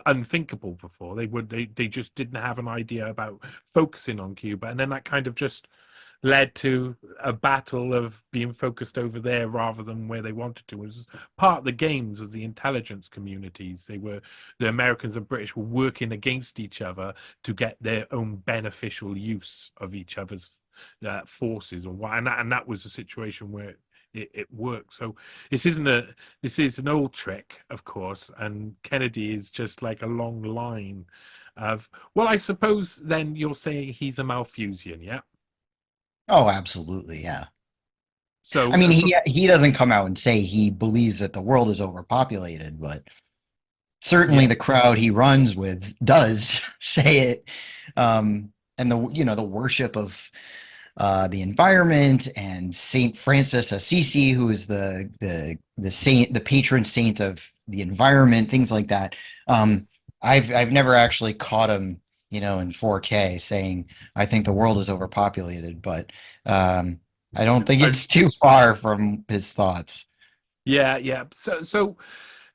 unthinkable before. They just didn't have an idea about focusing on Cuba, and then that kind of just led to a battle of being focused over there rather than where they wanted to. It was part of the games of the intelligence communities. The Americans and British were working against each other to get their own beneficial use of each other's forces, and that was a situation where it worked. So this is an old trick, of course, and Kennedy is just like a long line of. Well, I suppose then you're saying he's a Malthusian, yeah? Oh, absolutely, yeah. I So mean, he doesn't come out and say he believes that the world is overpopulated, but certainly Yeah. the crowd he runs with does say it. And the worship of the environment and Saint Francis Assisi, who is the saint, the patron saint of the environment, things like that. Um, I've never actually caught him, in 4K saying, "I think the world is overpopulated," but I don't think Uh, it's too far from his thoughts. yeah, yeah. So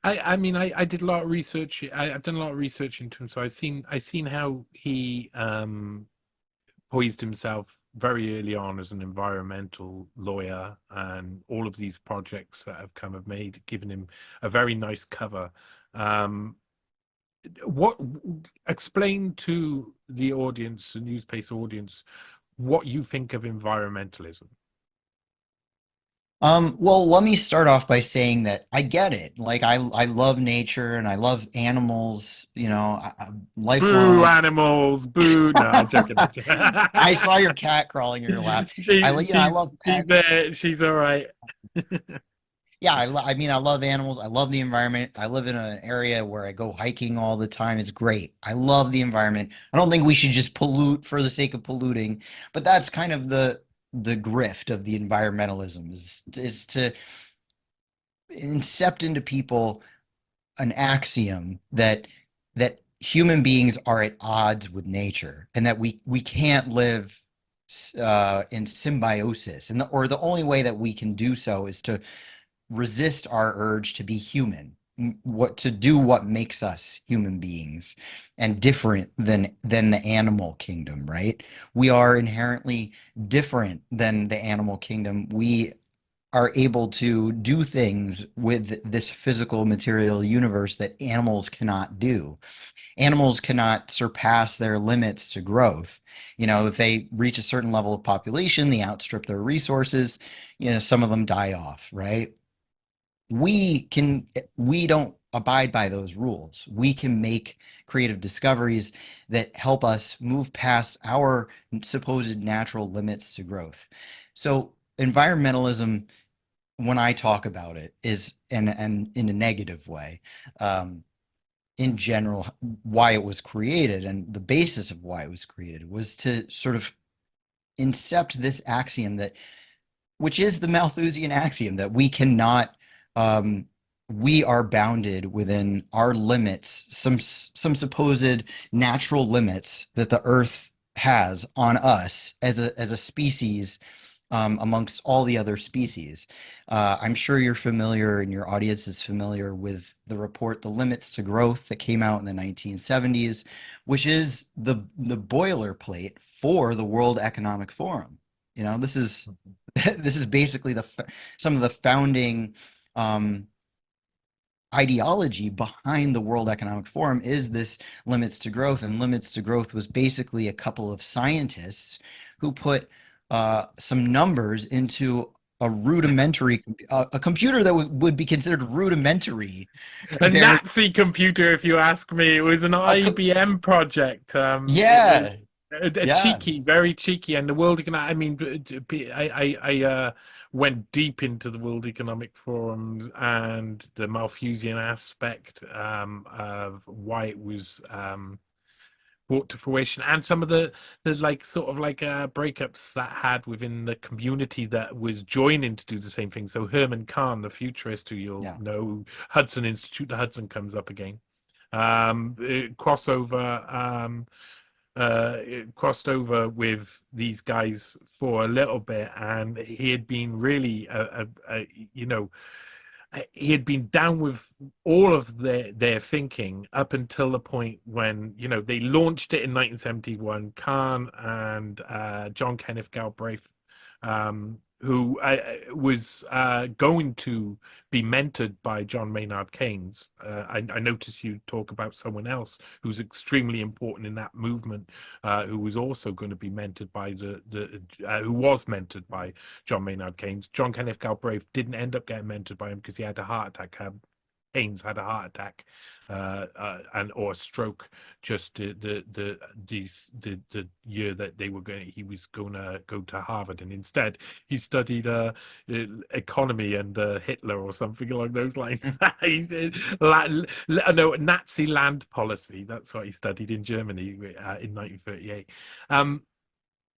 I mean, I did a lot of research. I've done a lot of research into him, so I seen how he poised himself very early on as an environmental lawyer, and all of these projects that have come have made given him a very nice cover. Um, what explain to the audience, the newspaper audience, what you think of environmentalism? Well, let me start off by saying that I get it. Like I love nature and I love animals, Boo, lifelong. animals! Boo! No, I'm joking. I saw your cat crawling in your lap. she I she's love she's pets. there. She's all right. Yeah, I mean, I love animals. I love the environment. I live in an area where I go hiking all the time. It's great. I love the environment. I don't think we should just pollute for the sake of polluting, but that's kind of the grift of the environmentalism is to incept into people an axiom that human beings are at odds with nature and that we can't live in symbiosis, or the only way that we can do so is to resist our urge to be human, what to do what makes us human beings and different than the animal kingdom, right? We are inherently different than the animal kingdom. We are able to do things with this physical material universe that animals cannot do. Animals cannot surpass their limits to growth. If they reach a certain level of population, they outstrip their resources, some of them die off, right? We don't abide by those rules. We can make creative discoveries that help us move past our supposed natural limits to growth. So environmentalism, when I talk about it, is and in a negative way. In general, why it was created and the basis of why it was created was to sort of incept this axiom that, which is the Malthusian axiom, that um, we are bounded within our limits, some supposed natural limits that the Earth has on us as a species, amongst all the other species. I'm sure you're familiar and your audience is familiar with the report, The Limits to Growth, that came out in the 1970s, which is the boilerplate for the World Economic Forum. This is this is basically some of the founding um, ideology behind the World Economic Forum is this limits to growth. And limits to growth was basically a couple of scientists who put some numbers into a rudimentary a computer that would be considered rudimentary A compared Nazi computer, if you ask me. It was an a co- IBM project. It was yeah, a yeah, cheeky, very cheeky, and the World Economic. I mean, I went deep into the World Economic Forum and the Malthusian aspect of why it was brought to fruition, and some of the like sort of like breakups that had within the community that was joining to do the same thing. So Herman Kahn, the futurist, who you'll yeah. know, Hudson Institute, the Hudson comes up again. Crossover it crossed over with these guys for a little bit, and he had been really you know he had been down with all of their thinking up until the point when they launched it in 1971. Kahn and John Kenneth Galbraith, who was going to be mentored by John Maynard Keynes. I noticed you talk about someone else who's extremely important in that movement, who was also going to be mentored by who was mentored by John Maynard Keynes. John Kenneth Galbraith didn't end up getting mentored by him because he had a heart attack Keynes had a heart attack and or a stroke just the year that he was going to go to Harvard, and instead he studied economy and Hitler or something along those lines. No, Nazi land policy. That's what he studied in Germany in 1938.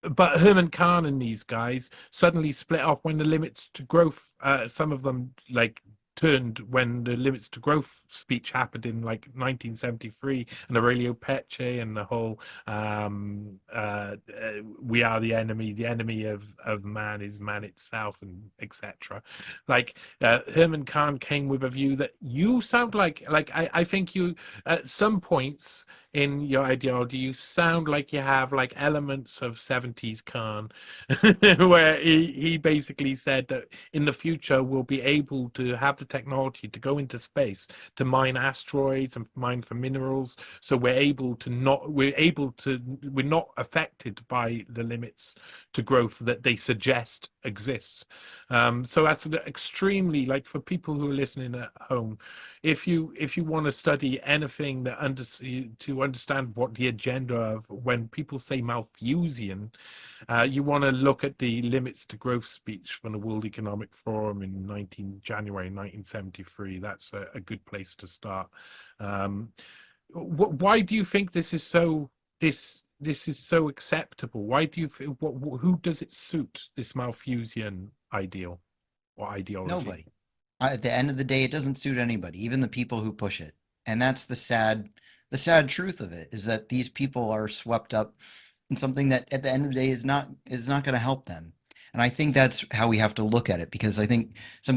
But Herman Kahn and these guys suddenly split off when the limits to growth, some of them like turned when the limits to growth speech happened in like 1973, and Aurelio Peche and the whole we are the enemy of man is man itself, and etc. Like Herman Kahn came with a view that you sound like I think you at some points in your ideology, you sound like you have like elements of 70s Khan, where he basically said that in the future we'll be able to have the technology to go into space to mine asteroids and mine for minerals. So we're not affected by the limits to growth that they suggest exists. So that's an extremely, like, for people who are listening at home, if you want to study anything that to understand what the agenda of when people say Malthusian, you want to look at the limits to growth speech from the World Economic Forum in January 1973. That's a good place to start. Why do you think this is so acceptable? Why do you who does it suit, this Malthusian ideal or ideology? Nobody. At the end of the day, it doesn't suit anybody, even the people who push it. And that's the sad truth of it, is that these people are swept up in something that at the end of the day is not going to help them. And I think that's how we have to look at it, because I think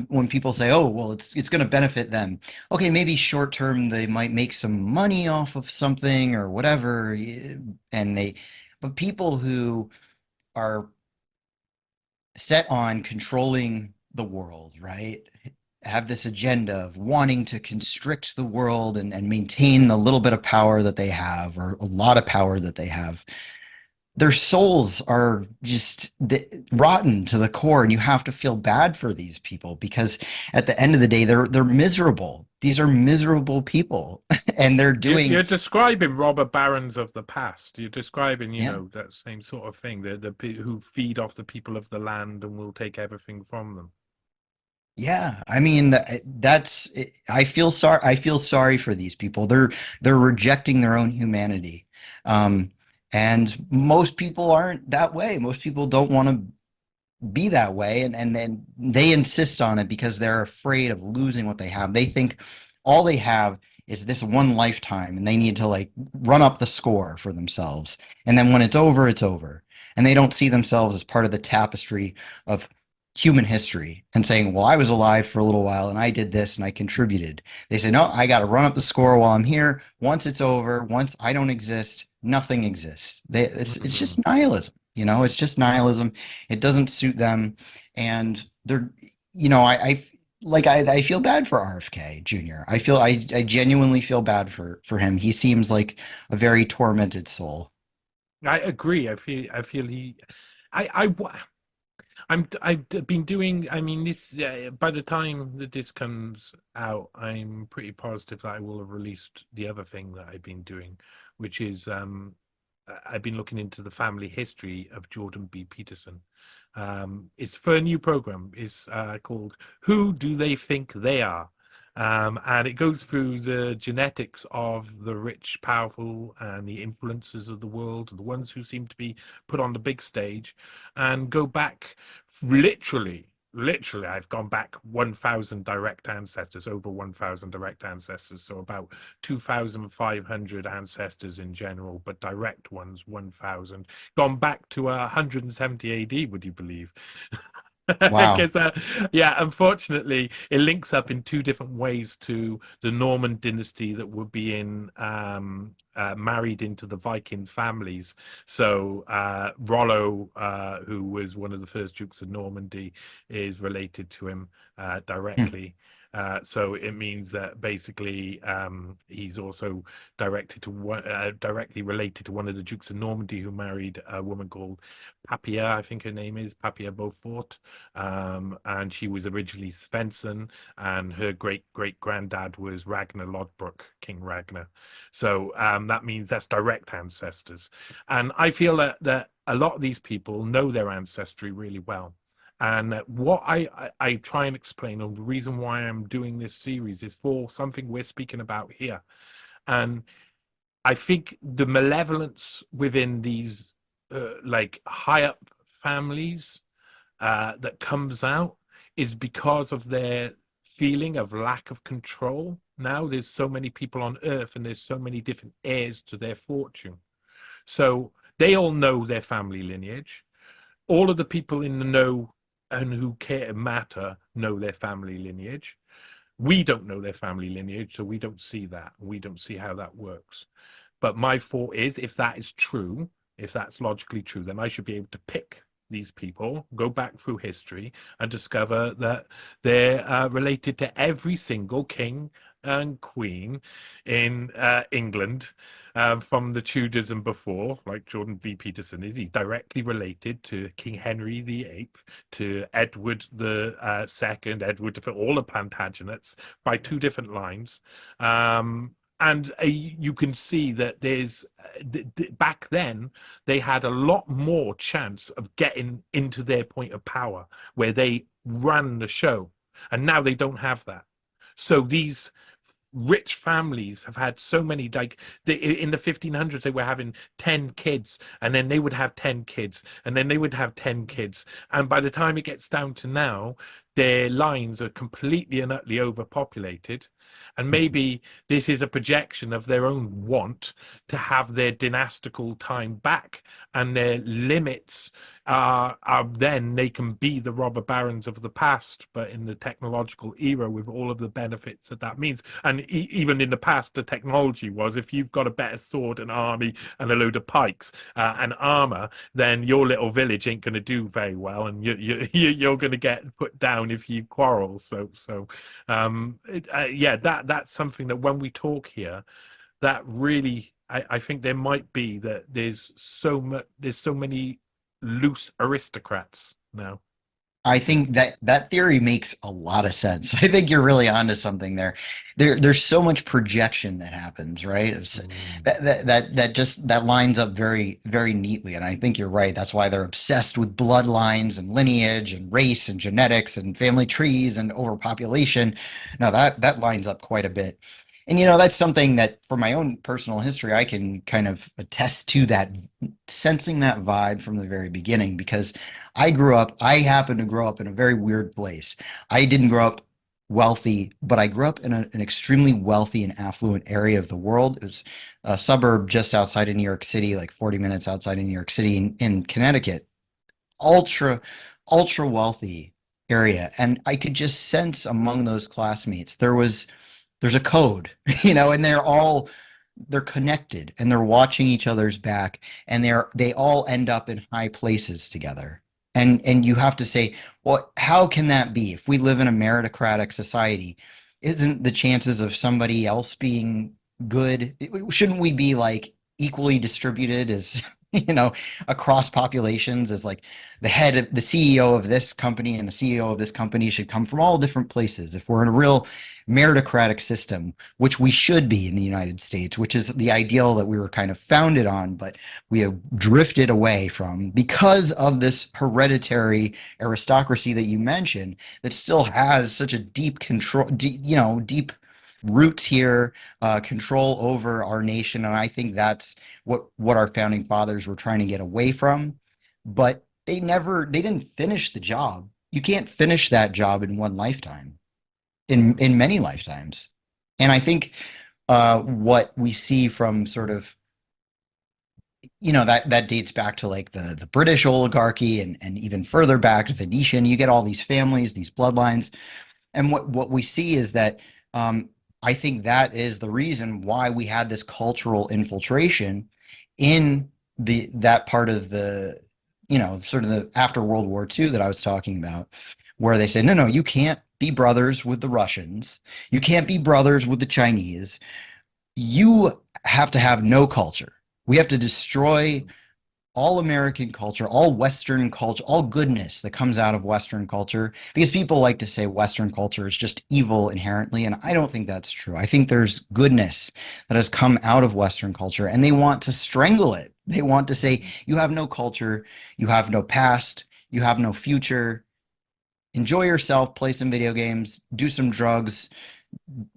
when people say, "Oh, well, it's going to benefit them," okay, maybe short term they might make some money off of something or whatever, but people who are set on controlling the world, right? Have this agenda of wanting to constrict the world and maintain the little bit of power that they have, or a lot of power that they have. Their souls are just rotten to the core, and you have to feel bad for these people, because at the end of the day, they're miserable. These are miserable people, and they're doing. You're describing robber barons of the past. You're describing, Yeah. that same sort of thing. The who feed off the people of the land and will take everything from them. Yeah, I mean I feel sorry. I feel sorry for these people. They're rejecting their own humanity, um, and most people aren't that way. Most people don't want to be that way, and then they insist on it because they're afraid of losing what they have. They think all they have is this one lifetime, and they need to like run up the score for themselves. And then when it's over, it's over. And they don't see themselves as part of the tapestry of human history and saying, "Well, I was alive for a little while and I did this and I contributed." They say, "No, I got to run up the score while I'm here. Once it's over, once I don't exist, nothing exists." It's just nihilism. It's just nihilism. It doesn't suit them, and they're, I feel bad for RFK Jr. I genuinely feel bad for him. He seems like a very tormented soul. I agree. I feel I I've been doing. I mean, this by the time that this comes out, I'm pretty positive that I will have released the other thing that I've been doing, which is I've been looking into the family history of Jordan B. Peterson. It's for a new program. It's called "Who Do They Think They Are?" And it goes through the genetics of the rich, powerful, and the influencers of the world, the ones who seem to be put on the big stage, and go back literally. Literally, I've gone back 1,000 direct ancestors, over 1,000 direct ancestors, so about 2,500 ancestors in general, but direct ones 1,000. Gone back to 170 AD, would you believe? Wow. Because yeah, unfortunately, it links up in two different ways to the Norman dynasty that would be married into the Viking families. So Rollo, who was one of the first dukes of Normandy, is related to him Hmm. directly. So it means that basically he's also directly related to one of the Dukes of Normandy who married a woman called Papia, I think her name is Papia Beaufort, and she was originally Svensson, and her great granddad was Ragnar Lodbrok, King Ragnar. So that means that's direct ancestors, and I feel that a lot of these people know their ancestry really well. And what I try and explain, and the reason why I'm doing this series is for something we're speaking about here. And I think the malevolence within these like high up families that comes out is because of their feeling of lack of control. Now there's so many people on earth and there's so many different heirs to their fortune. So they all know their family lineage. All of the people in the know and who care and matter know their family lineage. We don't know their family lineage, so we don't see that. We don't see how that works. But my thought is, if that is true, if that's logically true, then I should be able to pick these people, go back through history, and discover that they're related to every single king and queen in England, from the Tudors and before, like Jordan B. Peterson is. He's directly related to King Henry VIII, to Edward the Second, Edward, for all the Plantagenets by two different lines. And you can see that there's back then they had a lot more chance of getting into their point of power where they ran the show, and now they don't have that. So these rich families have had so many, like in the 1500s they were having 10 kids, and then they would have 10 kids, and then they would have 10 kids, and by the time it gets down to now, their lines are completely and utterly overpopulated. And maybe this is a projection of their own want to have their dynastical time back, and their limits are then they can be the robber barons of the past, but in the technological era with all of the benefits that that means. And even in the past, the technology was, if you've got a better sword, an army, and a load of pikes and armor, then your little village ain't going to do very well, and you're going to get put down if you quarrel. Yeah, that's something that when we talk here, that really I think there might be that there's so many loose aristocrats now. I think that that theory makes a lot of sense. I think you're really onto something there. There's so much projection that happens, right? That just that lines up very neatly. And I think you're right. That's why they're obsessed with bloodlines and lineage and race and genetics and family trees and overpopulation. Now that lines up quite a bit. And that's something that for my own personal history, I can kind of attest to that, sensing that vibe from the very beginning because I happened to grow up in a very weird place. I didn't grow up wealthy, but I grew up in an extremely wealthy and affluent area of the world. It was a suburb just outside of New York City, like 40 minutes outside of New York City in Connecticut. Ultra, ultra wealthy area. And I could just sense among those classmates, there's a code, and they're connected and they're watching each other's back, and they all end up in high places together. And you have to say, well, how can that be? If we live in a meritocratic society, isn't the chances of somebody else being good, shouldn't we be like equally distributed as across populations, as like the CEO of this company and the CEO of this company should come from all different places if we're in a real meritocratic system, which we should be in the United States, which is the ideal that we were kind of founded on, but we have drifted away from because of this hereditary aristocracy that you mentioned that still has such a deep control, deep roots here, control over our nation. And I think that's what our founding fathers were trying to get away from. But they didn't finish the job. You can't finish that job in one lifetime, in many lifetimes. And I think what we see from sort of, that dates back to like the British oligarchy and even further back to Venetian. You get all these families, these bloodlines. And what we see is that I think that is the reason why we had this cultural infiltration in that part of sort of the after World War II that I was talking about, where they said, no, you can't be brothers with the Russians. You can't be brothers with the Chinese. You have to have no culture. We have to destroy all American culture, all Western culture, all goodness that comes out of Western culture, because people like to say Western culture is just evil inherently. And I don't think that's true. I think there's goodness that has come out of Western culture, and they want to strangle it. They want to say, you have no culture, you have no past, you have no future. Enjoy yourself, play some video games, do some drugs,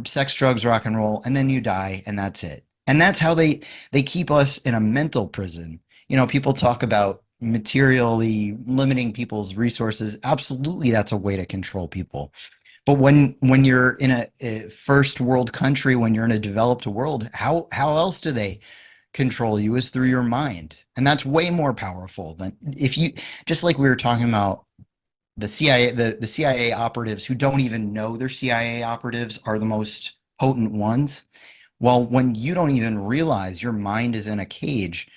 sex, drugs, rock and roll, and then you die, and that's it. And that's how they keep us in a mental prison. You know, people talk about materially limiting people's resources. Absolutely, that's a way to control people. But when you're in a first world country, when you're in a developed world, how else do they control you is through your mind. And that's way more powerful than if you just like we were talking about the CIA, the CIA operatives who don't even know they're CIA operatives are the most potent ones. Well, when you don't even realize your mind is in a cage,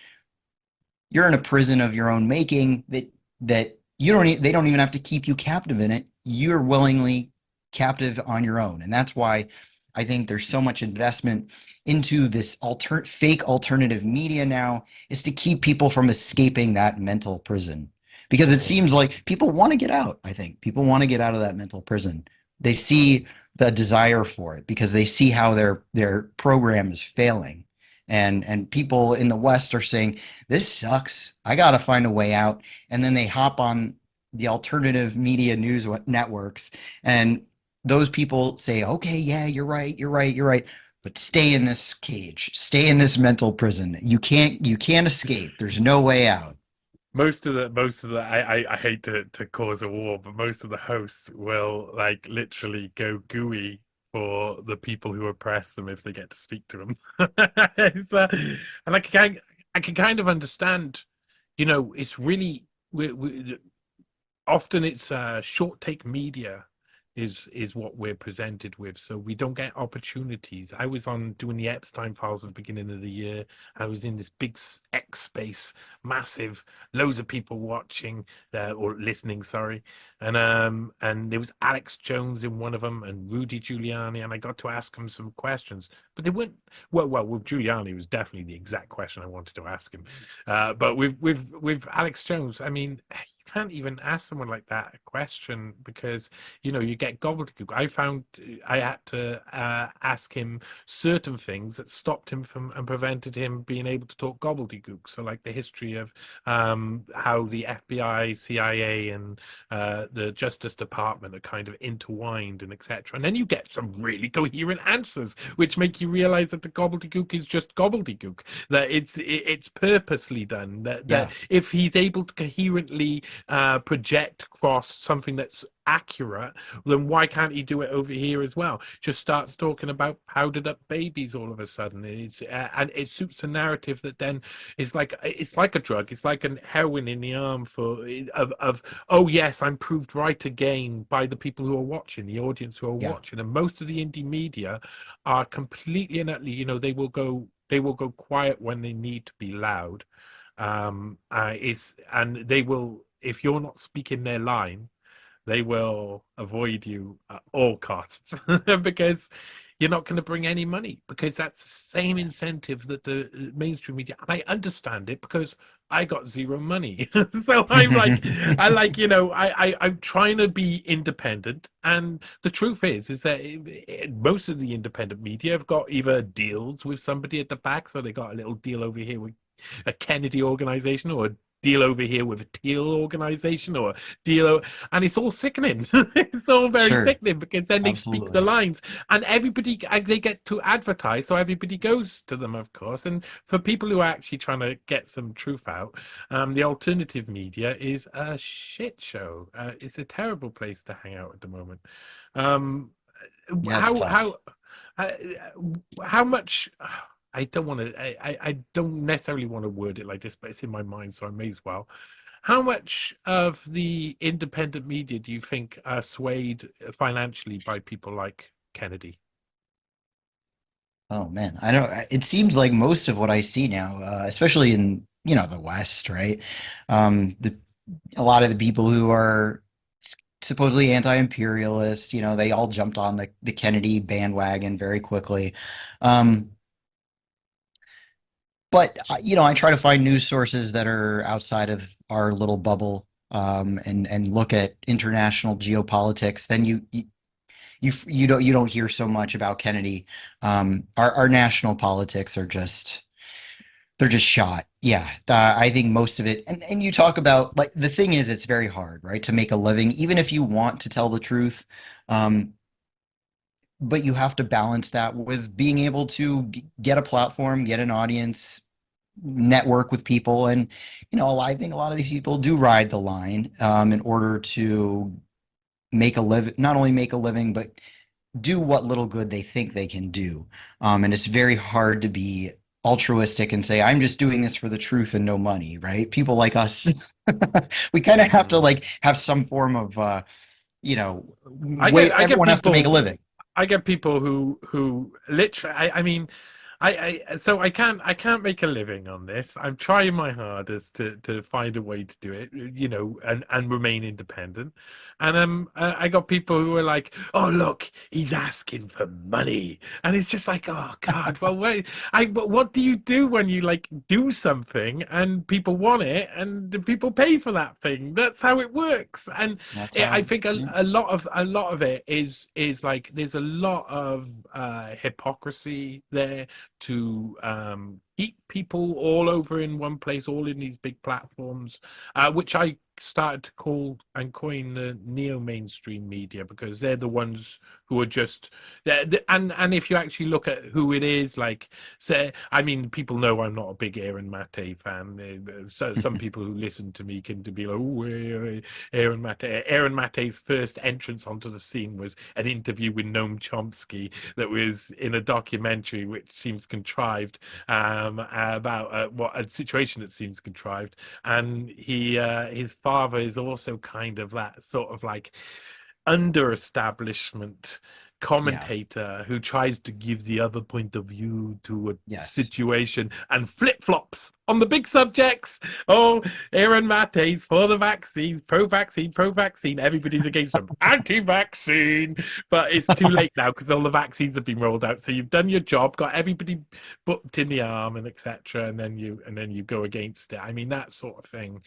you're in a prison of your own making that you don't they don't even have to keep you captive in it. You're willingly captive on your own. And that's why I think there's so much investment into this fake alternative media now is to keep people from escaping that mental prison. Because it seems like people want to get out. I think people want to get out of that mental prison. They see the desire for it because they see how their program is failing. And people in the West are saying, this sucks. I got to find a way out. And then they hop on the alternative media news networks. And those people say, okay, yeah, you're right. You're right. You're right. But stay in this cage, stay in this mental prison. You can't escape. There's no way out. Most of the I hate to cause a war, but most of the hosts will like literally go gooey for the people who oppress them if they get to speak to them. And I can kind of understand, it's really often it's short take media is what we're presented with, so we don't get opportunities. I was on doing the Epstein files at the beginning of the year. I was in this big X space, massive, loads of people watching or listening, sorry. And there was Alex Jones in one of them and Rudy Giuliani, and I got to ask him some questions, but they weren't well with Giuliani. It was definitely the exact question I wanted to ask him. But with Alex Jones, I mean, you can't even ask someone like that a question because you get gobbledygook. I found I had to ask him certain things that stopped him from and prevented him being able to talk gobbledygook. So like the history of how the FBI, CIA, and the Justice Department are kind of intertwined and etc. And then you get some really coherent answers, which make you realize that the gobbledygook is just gobbledygook. That it's purposely done. That Yeah. if he's able to coherently project across something that's accurate, then why can't he do it over here as well? Just starts talking about powdered up babies all of a sudden. And it suits a narrative that then is like it's like a drug. It's like an heroin in the arm of oh yes, I'm proved right again by the people who are watching, the audience who are Yeah. watching. And most of the indie media are completely and utterly, they will go quiet when they need to be loud. It's and they will if you're not speaking their line, they will avoid you at all costs because you're not going to bring any money because that's the same incentive that the mainstream media. And I understand it because I got zero money. So I'm trying to be independent. And the truth is that most of the independent media have got either deals with somebody at the back. So they got a little deal over here with a Kennedy organization or a deal over here with a Teal organization or a deal, and it's all sickening. It's all very Sure. sickening because then they speak the Absolutely. lines, and everybody they get to advertise, so everybody goes to them, of course. And for people who are actually trying to get some truth out, the alternative media is a shit show. It's a terrible place to hang out at the moment. Um, Yeah, it's how tough. how uh, how much I don't want to I don't necessarily want to word it like this, but it's in my mind, so I may as well. How much of the independent media do you think are swayed financially by people like Kennedy? Oh man, I don't. It seems like most of what I see now, especially in the West, right? The a lot of the people who are supposedly anti-imperialist. You know, they all jumped on the Kennedy bandwagon very quickly. Um, but you know, I try to find news sources that are outside of our little bubble, and look at international geopolitics. Then you don't hear so much about Kennedy. Our national politics are just they're just shot. Yeah, I think most of it, and you talk about like the thing is, it's very hard, right, to make a living, even if you want to tell the truth. Um, but you have to balance that with being able to get a platform, get an audience, network with people, and you know, I think a lot of these people do ride the line in order to make a live, not only make a living, but do what little good they think they can do. And it's very hard to be altruistic and say, I'm just doing this for the truth and no money, right? People like us, we kind of have to Mm. like have some form of, you know, I way I get everyone has to make a people living. I get people who literally I mean so I can't make a living on this. I'm trying my hardest to find a way to do it, you know, and remain independent. And I got people who are like, "Oh, look, he's asking for money," and it's just like, "Oh God, well, wait, but what do you do when you like do something and people want it and the people pay for that thing? That's how it works." And That's I how, think yeah, a lot of it is like there's a lot of hypocrisy there to keep people all over in one place, all in these big platforms, which I started to call and coin the neo-mainstream media because they're the ones who are just and if you actually look at who it is, like say, I mean, people know I'm not a big Aaron Mate fan. So some people who listen to me can be like, oh, Aaron Mate. Aaron Mate's first entrance onto the scene was an interview with Noam Chomsky that was in a documentary which seems contrived about what a situation that seems contrived, and his father is also kind of that sort of like under establishment yeah, commentator who tries to give the other point of view to a yes. situation and flip flops on the big subjects. Oh, Aaron Mate's for the vaccines, pro vaccine, pro vaccine. Everybody's against them, anti vaccine. But it's too late now because all the vaccines have been rolled out. So you've done your job, got everybody booked in the arm and etc. And then you go against it. I mean, that sort of thing.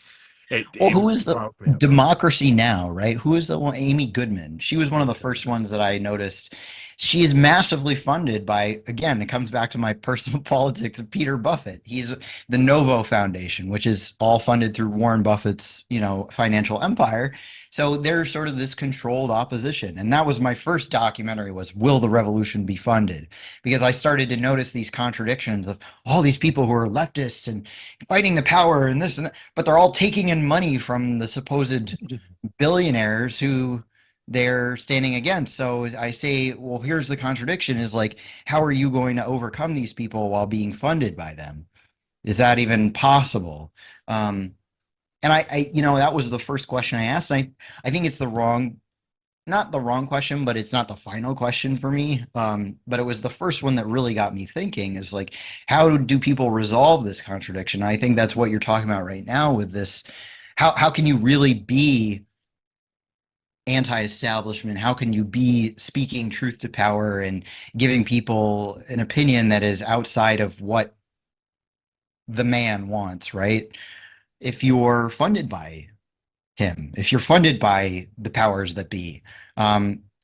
Well, It who is the riles me up. Democracy Now, right? Who is the one? Amy Goodman. She was one of the first ones that I noticed. She is massively funded by, again, it comes back to my personal politics of Peter Buffett. He's the Novo Foundation, which is all funded through Warren Buffett's, you know, financial empire. So they're sort of this controlled opposition. And that was my first documentary was Will the Revolution Be Funded? Because I started to notice these contradictions of all these people who are leftists and fighting the power and this and that, but they're all taking in money from the supposed billionaires who they're standing against. So I say, well, here's the contradiction is like, how are you going to overcome these people while being funded by them? Is that even possible? And you know, that was the first question I asked. I think it's not the wrong question, but it's not the final question for me. But it was the first one that really got me thinking is like, how do people resolve this contradiction? And I think that's what you're talking about right now with this. How can you really be anti-establishment? How can you be speaking truth to power and giving people an opinion that is outside of what the man wants, right? If you're funded by him, if you're funded by the powers that be,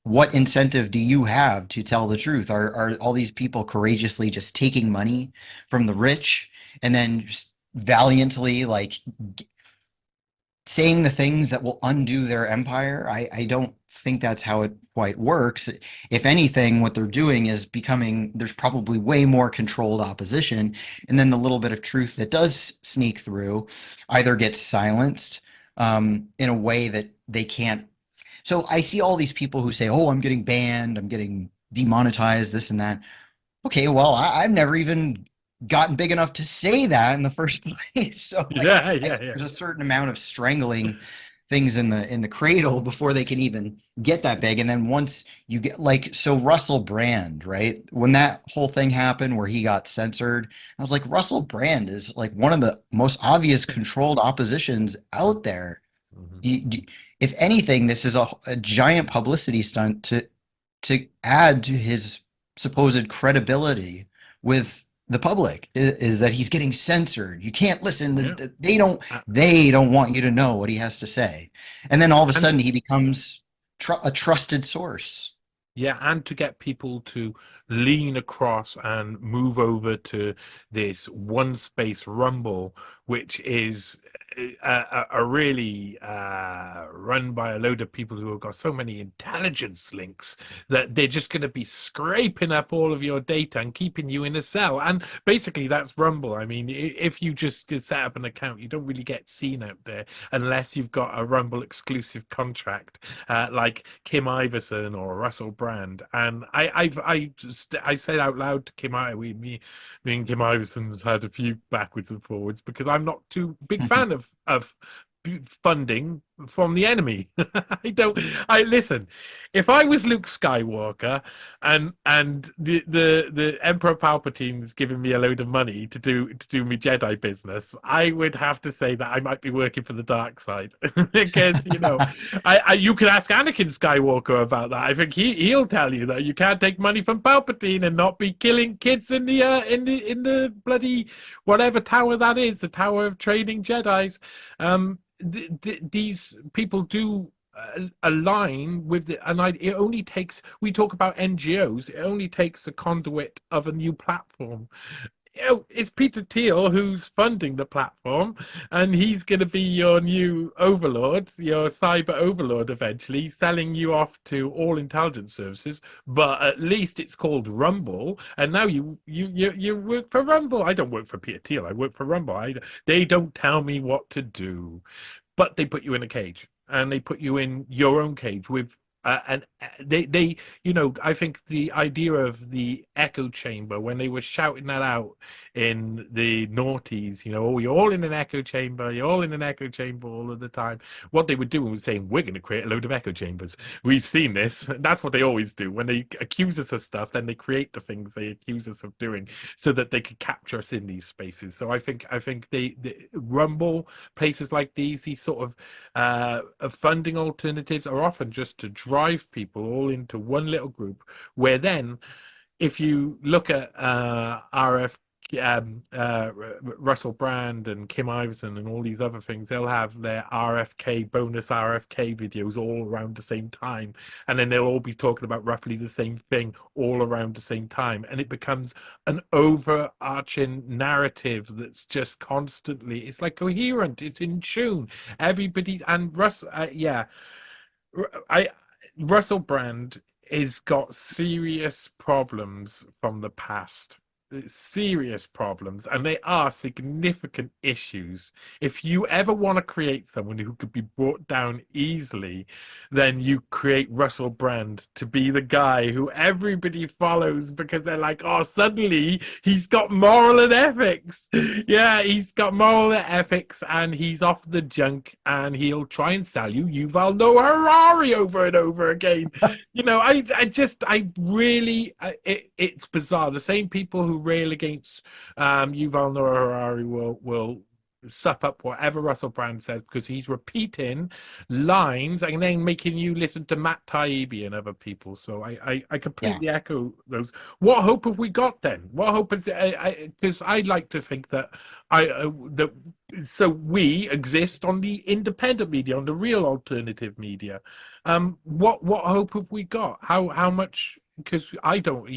what incentive do you have to tell the truth? Are all these people courageously just taking money from the rich and then just valiantly like saying the things that will undo their empire? I don't think that's how it quite works. If anything, what they're doing is becoming, there's probably way more controlled opposition. And then the little bit of truth that does sneak through either gets silenced in a way that they can't. So I see all these people who say, oh, I'm getting banned, I'm getting demonetized, this and that. Okay, well, I've never even gotten big enough to say that in the first place. So Yeah, I yeah, think yeah. there's a certain amount of strangling things in the cradle before they can even get that big. And then once you get like so Russell Brand, right? When that whole thing happened where he got censored, I was like, Russell Brand is like one of the most obvious controlled oppositions out there. Hmm. If anything, this is a giant publicity stunt to add to his supposed credibility with the public is that he's getting censored. You can't listen. Yeah. Uh, They don't want you to know what he has to say. And then all of a and sudden he becomes a trusted source. Yeah, and to get people to lean across and move over to this one space rumble, which is a really run by a load of people who have got so many intelligence links that they're just going to be scraping up all of your data and keeping you in a cell. And basically, that's Rumble. I mean, if you just set up an account, you don't really get seen out there unless you've got a Rumble exclusive contract like Kim Iverson or Russell Brand. And I said out loud to Kim, me and Kim Iverson's had a few backwards and forwards because I'm not too big fan of funding from the enemy. I don't. I listen. If I was Luke Skywalker and the Emperor Palpatine's giving me a load of money to do me Jedi business, I would have to say that I might be working for the dark side because you can ask Anakin Skywalker about that. I think he'll tell you that you can't take money from Palpatine and not be killing kids in the bloody whatever tower that is, the Tower of Training Jedi's. These people do align with it only takes, we talk about NGOs, it only takes a conduit of a new platform. It's Peter Thiel who's funding the platform, and he's going to be your new overlord, your cyber overlord, eventually selling you off to all intelligence services. But at least it's called Rumble, and now you work for Rumble. I don't work for Peter Thiel. I work for Rumble. They don't tell me what to do, but they put you in a cage, and they put you in your own cage with and they I think the idea of the echo chamber, when they were shouting that out in the noughties, oh, you're all in an echo chamber, you're all in an echo chamber all of the time. What they were doing was saying, we're going to create a load of echo chambers. We've seen this. That's what they always do. When they accuse us of stuff, then they create the things they accuse us of doing so that they could capture us in these spaces. So I think they Rumble, places like these sort of funding alternatives are often just to drive people all into one little group, where then if you look at Russell Brand and Kim Iverson and all these other things, they'll have their RFK bonus RFK videos all around the same time, and then they'll all be talking about roughly the same thing all around the same time, and it becomes an overarching narrative that's just constantly, it's like coherent, it's in tune. Everybody and I Russell Brand has got serious problems from the past. Serious problems, and they are significant issues. If you ever want to create someone who could be brought down easily, then you create Russell Brand to be the guy who everybody follows because they're like, oh, suddenly he's got moral and ethics. Yeah, he's got moral and ethics, and he's off the junk, and he'll try and sell you Yuval Noah Harari over and over again. I really, it's bizarre. The same people who rail against Yuval Noah Harari will sup up whatever Russell Brand says because he's repeating lines and then making you listen to Matt Taibbi and other people. So I Yeah. completely echo those. What hope have we got then? What hope is because I'd like to think that that so we exist on the independent media, on the real alternative media. What hope have we got? How much? Because I don't,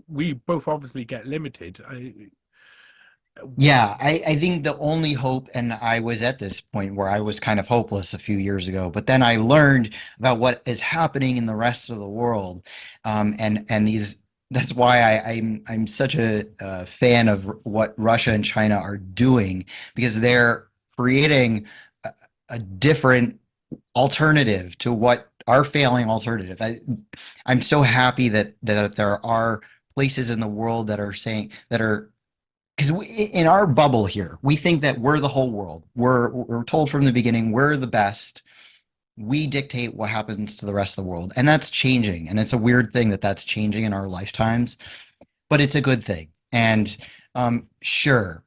we both obviously get limited. Yeah, I think the only hope, and I was at this point where I was kind of hopeless a few years ago, but then I learned about what is happening in the rest of the world, and these. That's why I'm such a fan of what Russia and China are doing because they're creating a different alternative to what our failing alternative. I'm so happy that there are places in the world that are saying that are because in our bubble here, we think that we're the whole world. We're told from the beginning we're the best. We dictate what happens to the rest of the world, and that's changing. And it's a weird thing that that's changing in our lifetimes, but it's a good thing. And sure,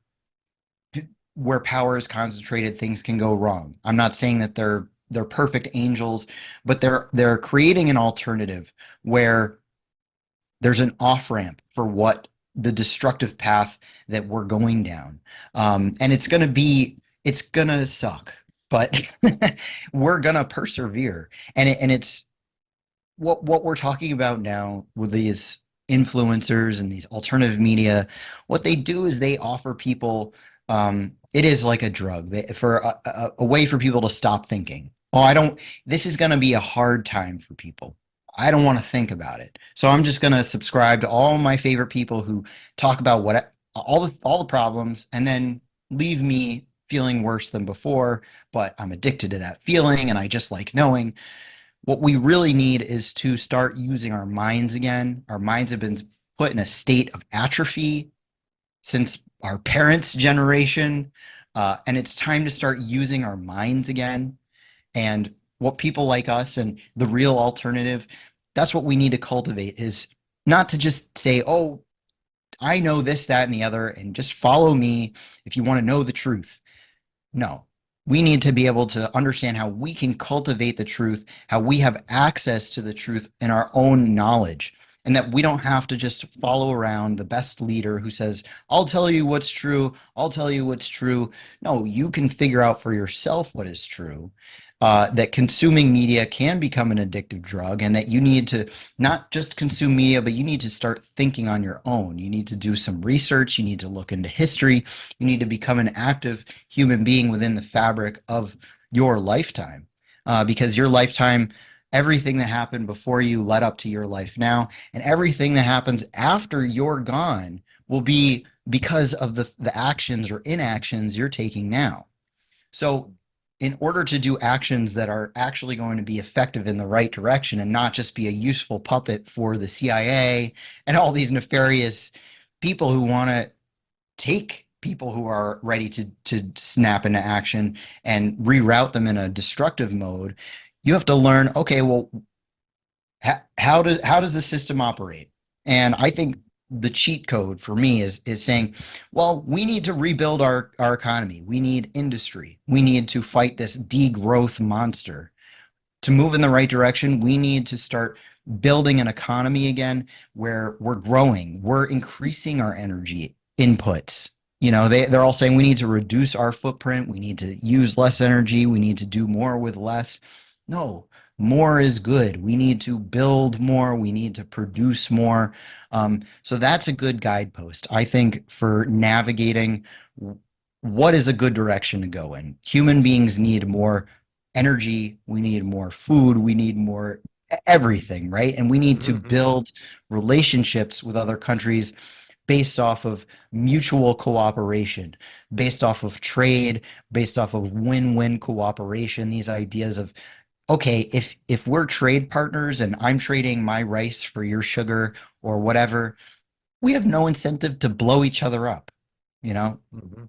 where power is concentrated, things can go wrong. I'm not saying that they're perfect angels, but they're creating an alternative where there's an off ramp for what the destructive path that we're going down. And it's gonna suck, but we're gonna persevere. And it's what we're talking about now with these influencers and these alternative media. What they do is they offer people, it is like a drug for a way for people to stop thinking. Oh, I don't, this is going to be a hard time for people. I don't want to think about it. So I'm just going to subscribe to all my favorite people who talk about all the problems and then leave me feeling worse than before, but I'm addicted to that feeling and I just like knowing. What we really need is to start using our minds again. Our minds have been put in a state of atrophy since our parents' generation, and it's time to start using our minds again. And what people like us and the real alternative, that's what we need to cultivate is not to just say, oh, I know this, that, and the other, and just follow me if you want to know the truth. No, we need to be able to understand how we can cultivate the truth, how we have access to the truth in our own knowledge, and that we don't have to just follow around the best leader who says, I'll tell you what's true. I'll tell you what's true. No, you can figure out for yourself what is true. That consuming media can become an addictive drug, and that you need to not just consume media, but you need to start thinking on your own. You need to do some research. You need to look into history. You need to become an active human being within the fabric of your lifetime, because your lifetime, everything that happened before you led up to your life now, and everything that happens after you're gone will be because of the actions or inactions you're taking now. So, in order to do actions that are actually going to be effective in the right direction and not just be a useful puppet for the CIA and all these nefarious people who want to take people who are ready to snap into action and reroute them in a destructive mode, you have to learn, okay, well, how does the system operate? And I think the cheat code for me is saying, well, we need to rebuild our economy. We need industry. We need to fight this degrowth monster. To move in the right direction, we need to start building an economy again where we're growing, we're increasing our energy inputs. They're all saying we need to reduce our footprint, we need to use less energy, we need to do more with less. No, more is good. We need to build more, we need to produce more. So that's a good guidepost, I think, for navigating what is a good direction to go in. Human beings need more energy, we need more food, we need more everything, right? And we need to Mm-hmm. build relationships with other countries based off of mutual cooperation, based off of trade, based off of win-win cooperation, these ideas of, okay, if we're trade partners and I'm trading my rice for your sugar or whatever, we have no incentive to blow each other up. You know, Mm-hmm.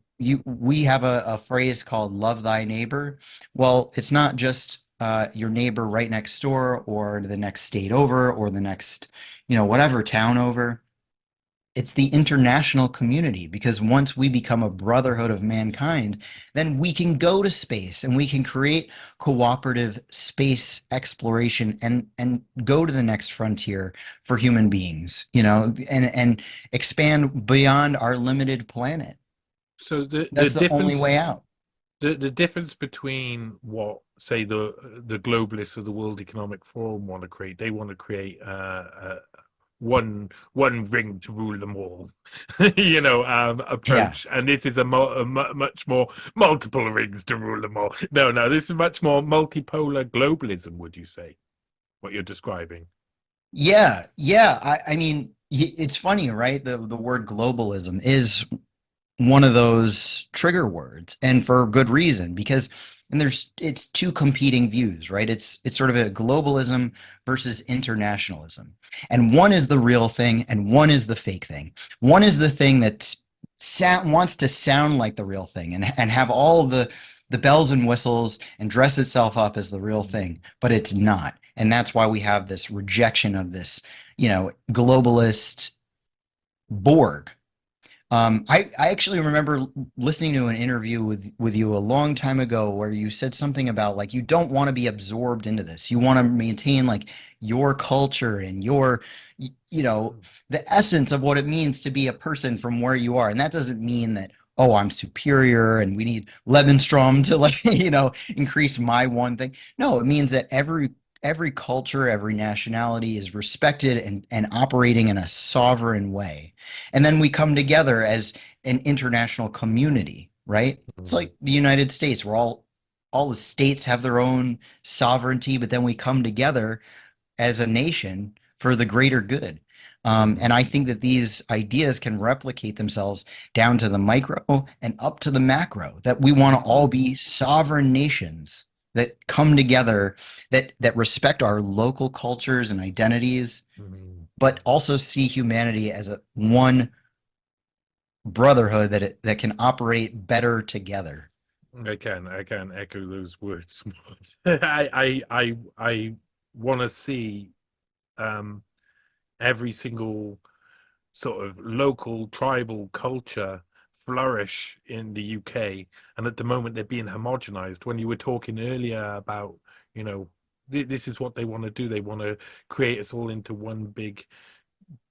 we have a phrase called love thy neighbor. Well, it's not just your neighbor right next door or the next state over or the next, whatever town over. It's the international community, because once we become a brotherhood of mankind, then we can go to space and we can create cooperative space exploration and go to the next frontier for human beings, and expand beyond our limited planet. So the That's the only difference way out. the difference between what, say, the globalists of the World Economic Forum want to create, they want to create one ring to rule them all, Yeah. approach, and this is much more multiple rings to rule them all. No, this is much more multipolar globalism. Would you say what you're describing? Yeah. Yeah. I mean, it's funny, right? The word globalism is one of those trigger words, and for good reason, because and it's two competing views, right? It's sort of a globalism versus internationalism, and one is the real thing and one is the fake thing. One is the thing that wants to sound like the real thing and have all the bells and whistles and dress itself up as the real thing, but it's not. And that's why we have this rejection of this, globalist Borg. I actually remember listening to an interview with you a long time ago where you said something about like you don't want to be absorbed into this. You want to maintain like your culture and your, you know, the essence of what it means to be a person from where you are. And that doesn't mean that, oh, I'm superior and we need Lebensraum to like, increase my one thing. No, it means that every culture, every nationality is respected and operating in a sovereign way. And then we come together as an international community, right? It's Mm, like the United States, where all the states have their own sovereignty, but then we come together as a nation for the greater good. And mm, I think that these ideas can replicate themselves down to the micro and up to the macro, that we want to all be sovereign nations that come together, that respect our local cultures and identities, mm. but also see humanity as a one brotherhood that can operate better together. I can echo those words. I want to see um, every single sort of local tribal culture flourish in the UK, and at the moment they're being homogenized. When you were talking earlier about, you know, this is what they want to do. They want to create us all into one big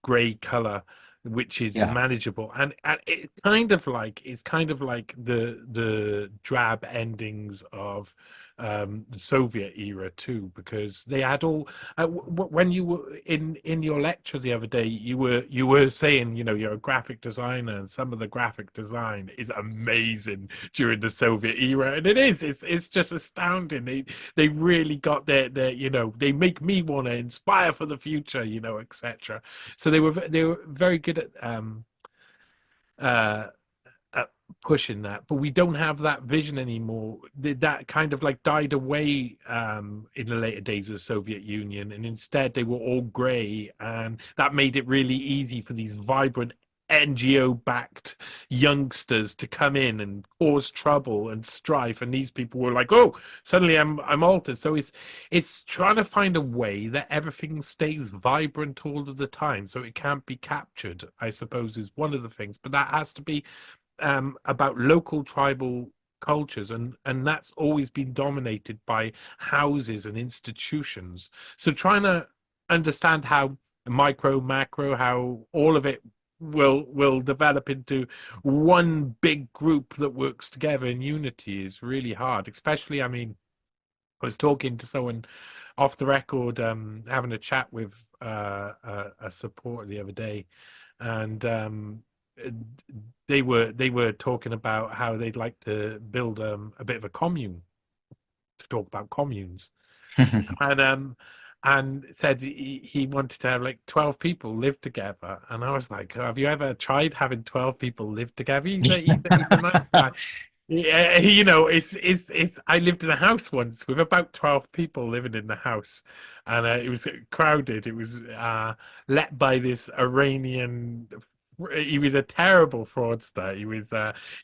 gray color, which is Yeah. manageable, and it's kind of like the drab endings of the Soviet era too, because they had all when you were in your lecture the other day, you were saying, you know, you're a graphic designer, and some of the graphic design is amazing during the Soviet era, and it's just astounding. They really got their, you know, they make me want to inspire for the future, you know, etc. So they were very good uh, at pushing that, but we don't have that vision anymore. That kind of like died away in the later days of the Soviet Union, and instead they were all grey, and that made it really easy for these vibrant NGO-backed youngsters to come in and cause trouble and strife. And these people were like, "Oh, suddenly I'm altered." So it's trying to find a way that everything stays vibrant all of the time, so it can't be captured, I suppose, is one of the things. But that has to be about local tribal cultures, and that's always been dominated by houses and institutions. So trying to understand how micro, macro, how all of it will develop into one big group that works together in unity is really hard. Especially, I mean, I was talking to someone off the record, having a chat with a supporter the other day, and uh, they were talking about how they'd like to build a bit of a commune, to talk about communes, and said he wanted to have like 12 people live together. And I was like, "Oh, have you ever tried having 12 people live together?" He's a nice guy. Yeah, you know, it's. I lived in a house once with about 12 people living in the house, and it was crowded. It was let by this Iranian. He was a terrible fraudster. He was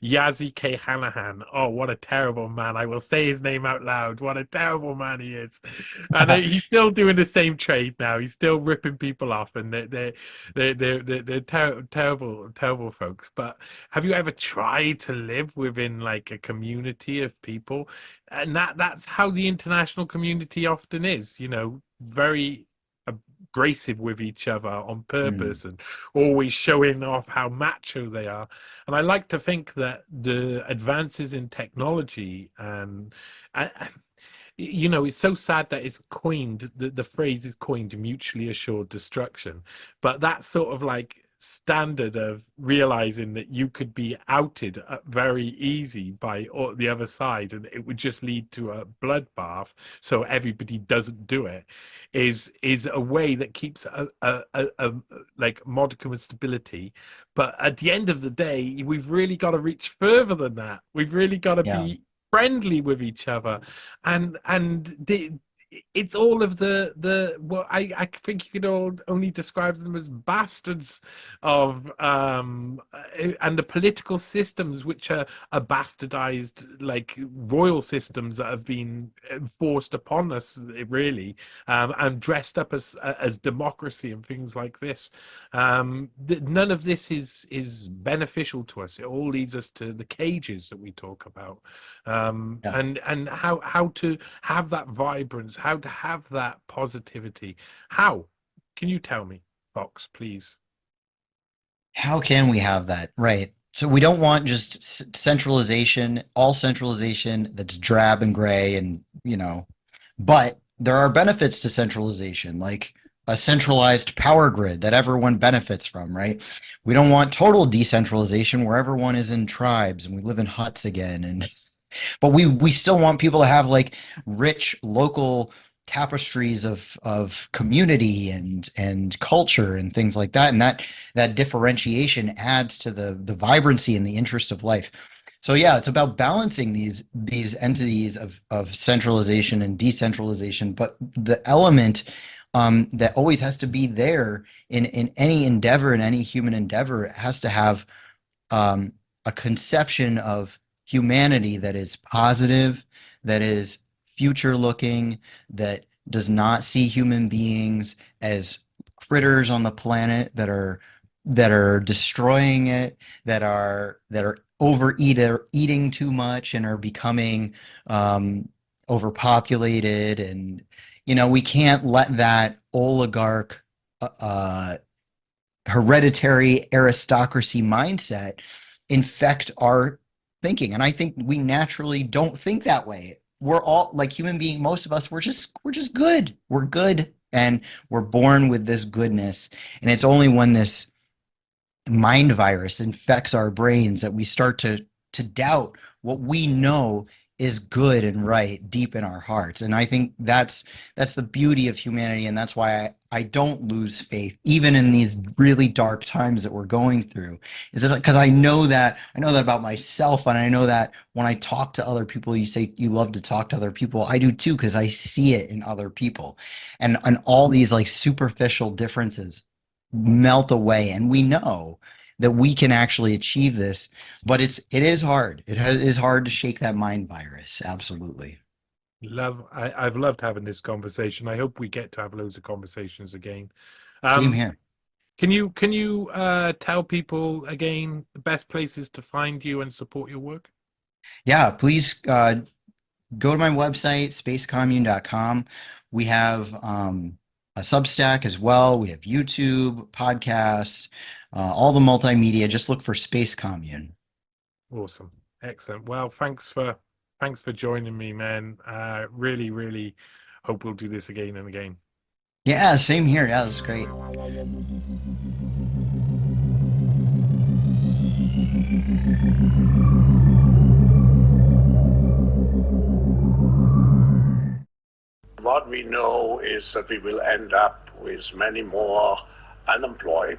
Yazi K. Hanahan. Oh, what a terrible man! I will say his name out loud. What a terrible man he is, and he's still doing the same trade now. He's still ripping people off, and they're terrible, terrible folks. But have you ever tried to live within like a community of people? And that's how the international community often is, you know, very abrasive with each other on Mm, purpose, and always showing off how macho they are. And I like to think that the advances in technology and you know, it's so sad that it's coined, the phrase is coined mutually assured destruction, but that sort of like standard of realizing that you could be outed very easy by the other side, and it would just lead to a bloodbath, so everybody doesn't do it, is a way that keeps a like modicum of stability. But at the end of the day, we've really got to reach further than that. We've really got to yeah. be friendly with each other, and it's all of the well, I think you could only describe them as bastards of and the political systems which are bastardized, like royal systems that have been enforced upon us, really, and dressed up as democracy and things like this. None of this is beneficial to us. It all leads us to the cages that we talk about, Yeah. and how to have that vibrance, how to have that positivity. How can you tell me, Fox, please? How can we have that? Right. So we don't want just centralization, all centralization that's drab and gray and, but there are benefits to centralization, like a centralized power grid that everyone benefits from, right? We don't want total decentralization where everyone is in tribes and we live in huts again and but we still want people to have like rich local tapestries of community and culture and things like that, and that differentiation adds to the vibrancy and the interest of life. So yeah, it's about balancing these entities of centralization and decentralization, but the element that always has to be there in any endeavor, in any human endeavor, has to have a conception of humanity that is positive, that is future looking, that does not see human beings as critters on the planet that are destroying it, that are eating too much and are becoming overpopulated. And we can't let that oligarch hereditary aristocracy mindset infect our thinking. And I think we naturally don't think that way. We're all like human being, most of us, we're just good. We're good and we're born with this goodness. And it's only when this mind virus infects our brains that we start to doubt what we know is good and right deep in our hearts. And I think that's the beauty of humanity, and that's why I don't lose faith even in these really dark times that we're going through. Is it because I know that about myself, and I know that when I talk to other people, you say you love to talk to other people. I do too, because I see it in other people, and all these like superficial differences melt away, and we know that we can actually achieve this, but it is hard. Is hard to shake that mind virus. Absolutely. I've loved having this conversation. I hope we get to have loads of conversations again. Same um here. can you tell people again the best places to find you and support your work? Yeah, please go to my website, spacecommune.com. We have a Substack as well. We have YouTube, podcasts, all the multimedia. Just look for Space Commune. Awesome. Excellent. Well, thanks for joining me, man. Really, really hope we'll do this again and again. Yeah, same here. Yeah, that's great. What we know is that we will end up with many more unemployed